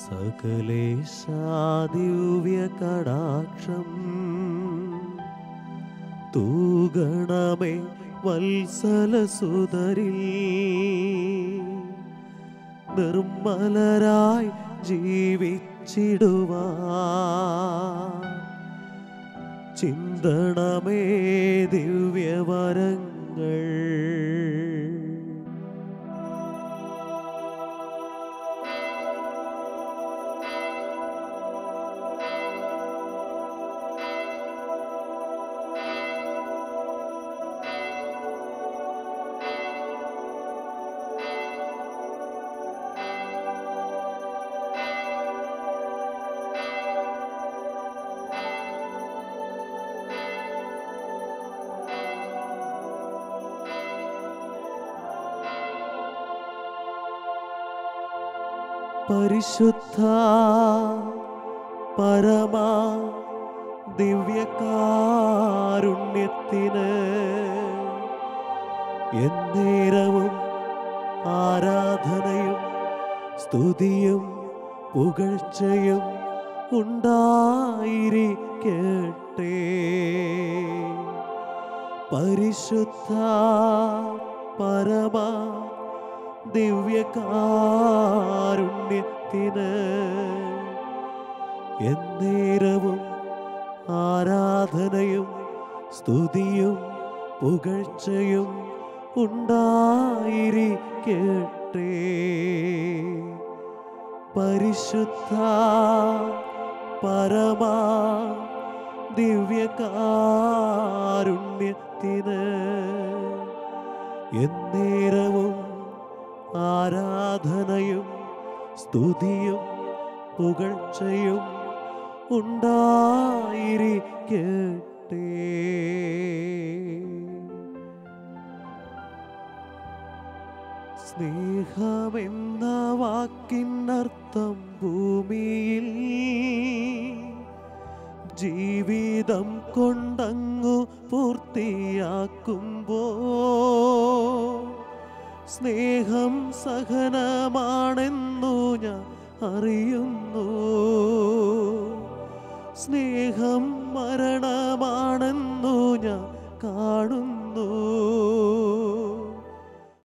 സകലേശാദിവ്യ കടാക്ഷം തൂഗണമേ വത്സലസുതരിൽ, നിർമ്മലരായി ജീവിച്ചിടുവാൻ ചിന്തണമേ ദിവ്യവരങ്ങൾ. പരിശുദ്ധ പരമാ ദിവ്യകാരുണ്യത്തിന് എന്നേരവും ആരാധനയും സ്തുതിയും പുകഴ്ചയും ഉണ്ടായിരിക്കട്ടെ. പരിശുദ്ധ പരമാ ദിവ്യകാരുണ്യത്തിന് എന്നേരവും ആരാധനയും സ്തുതിയും പുകഴ്ചയും ഉണ്ടായിരിക്കട്ടെ. പരിശുദ്ധ പരമാ ദിവ്യകാരുണ്യത്തിന് എന്നേരവും ആരാധനയും സ്തുതിയും പുകഴ്ചയും ഉണ്ടായിരിക്കട്ടെ. സ്നേഹമെന്ന വാക്കിനർത്ഥം ഭൂമിയിൽ ജീവിതം കൊണ്ടങ്ങു പൂർത്തിയാക്കുമ്പോൾ സ്നേഹം സഹനമാണെന്നു ഞാൻ അറിയുന്നു. സ്നേഹം മരണമാണെന്നു ഞാൻ കാണുന്നു.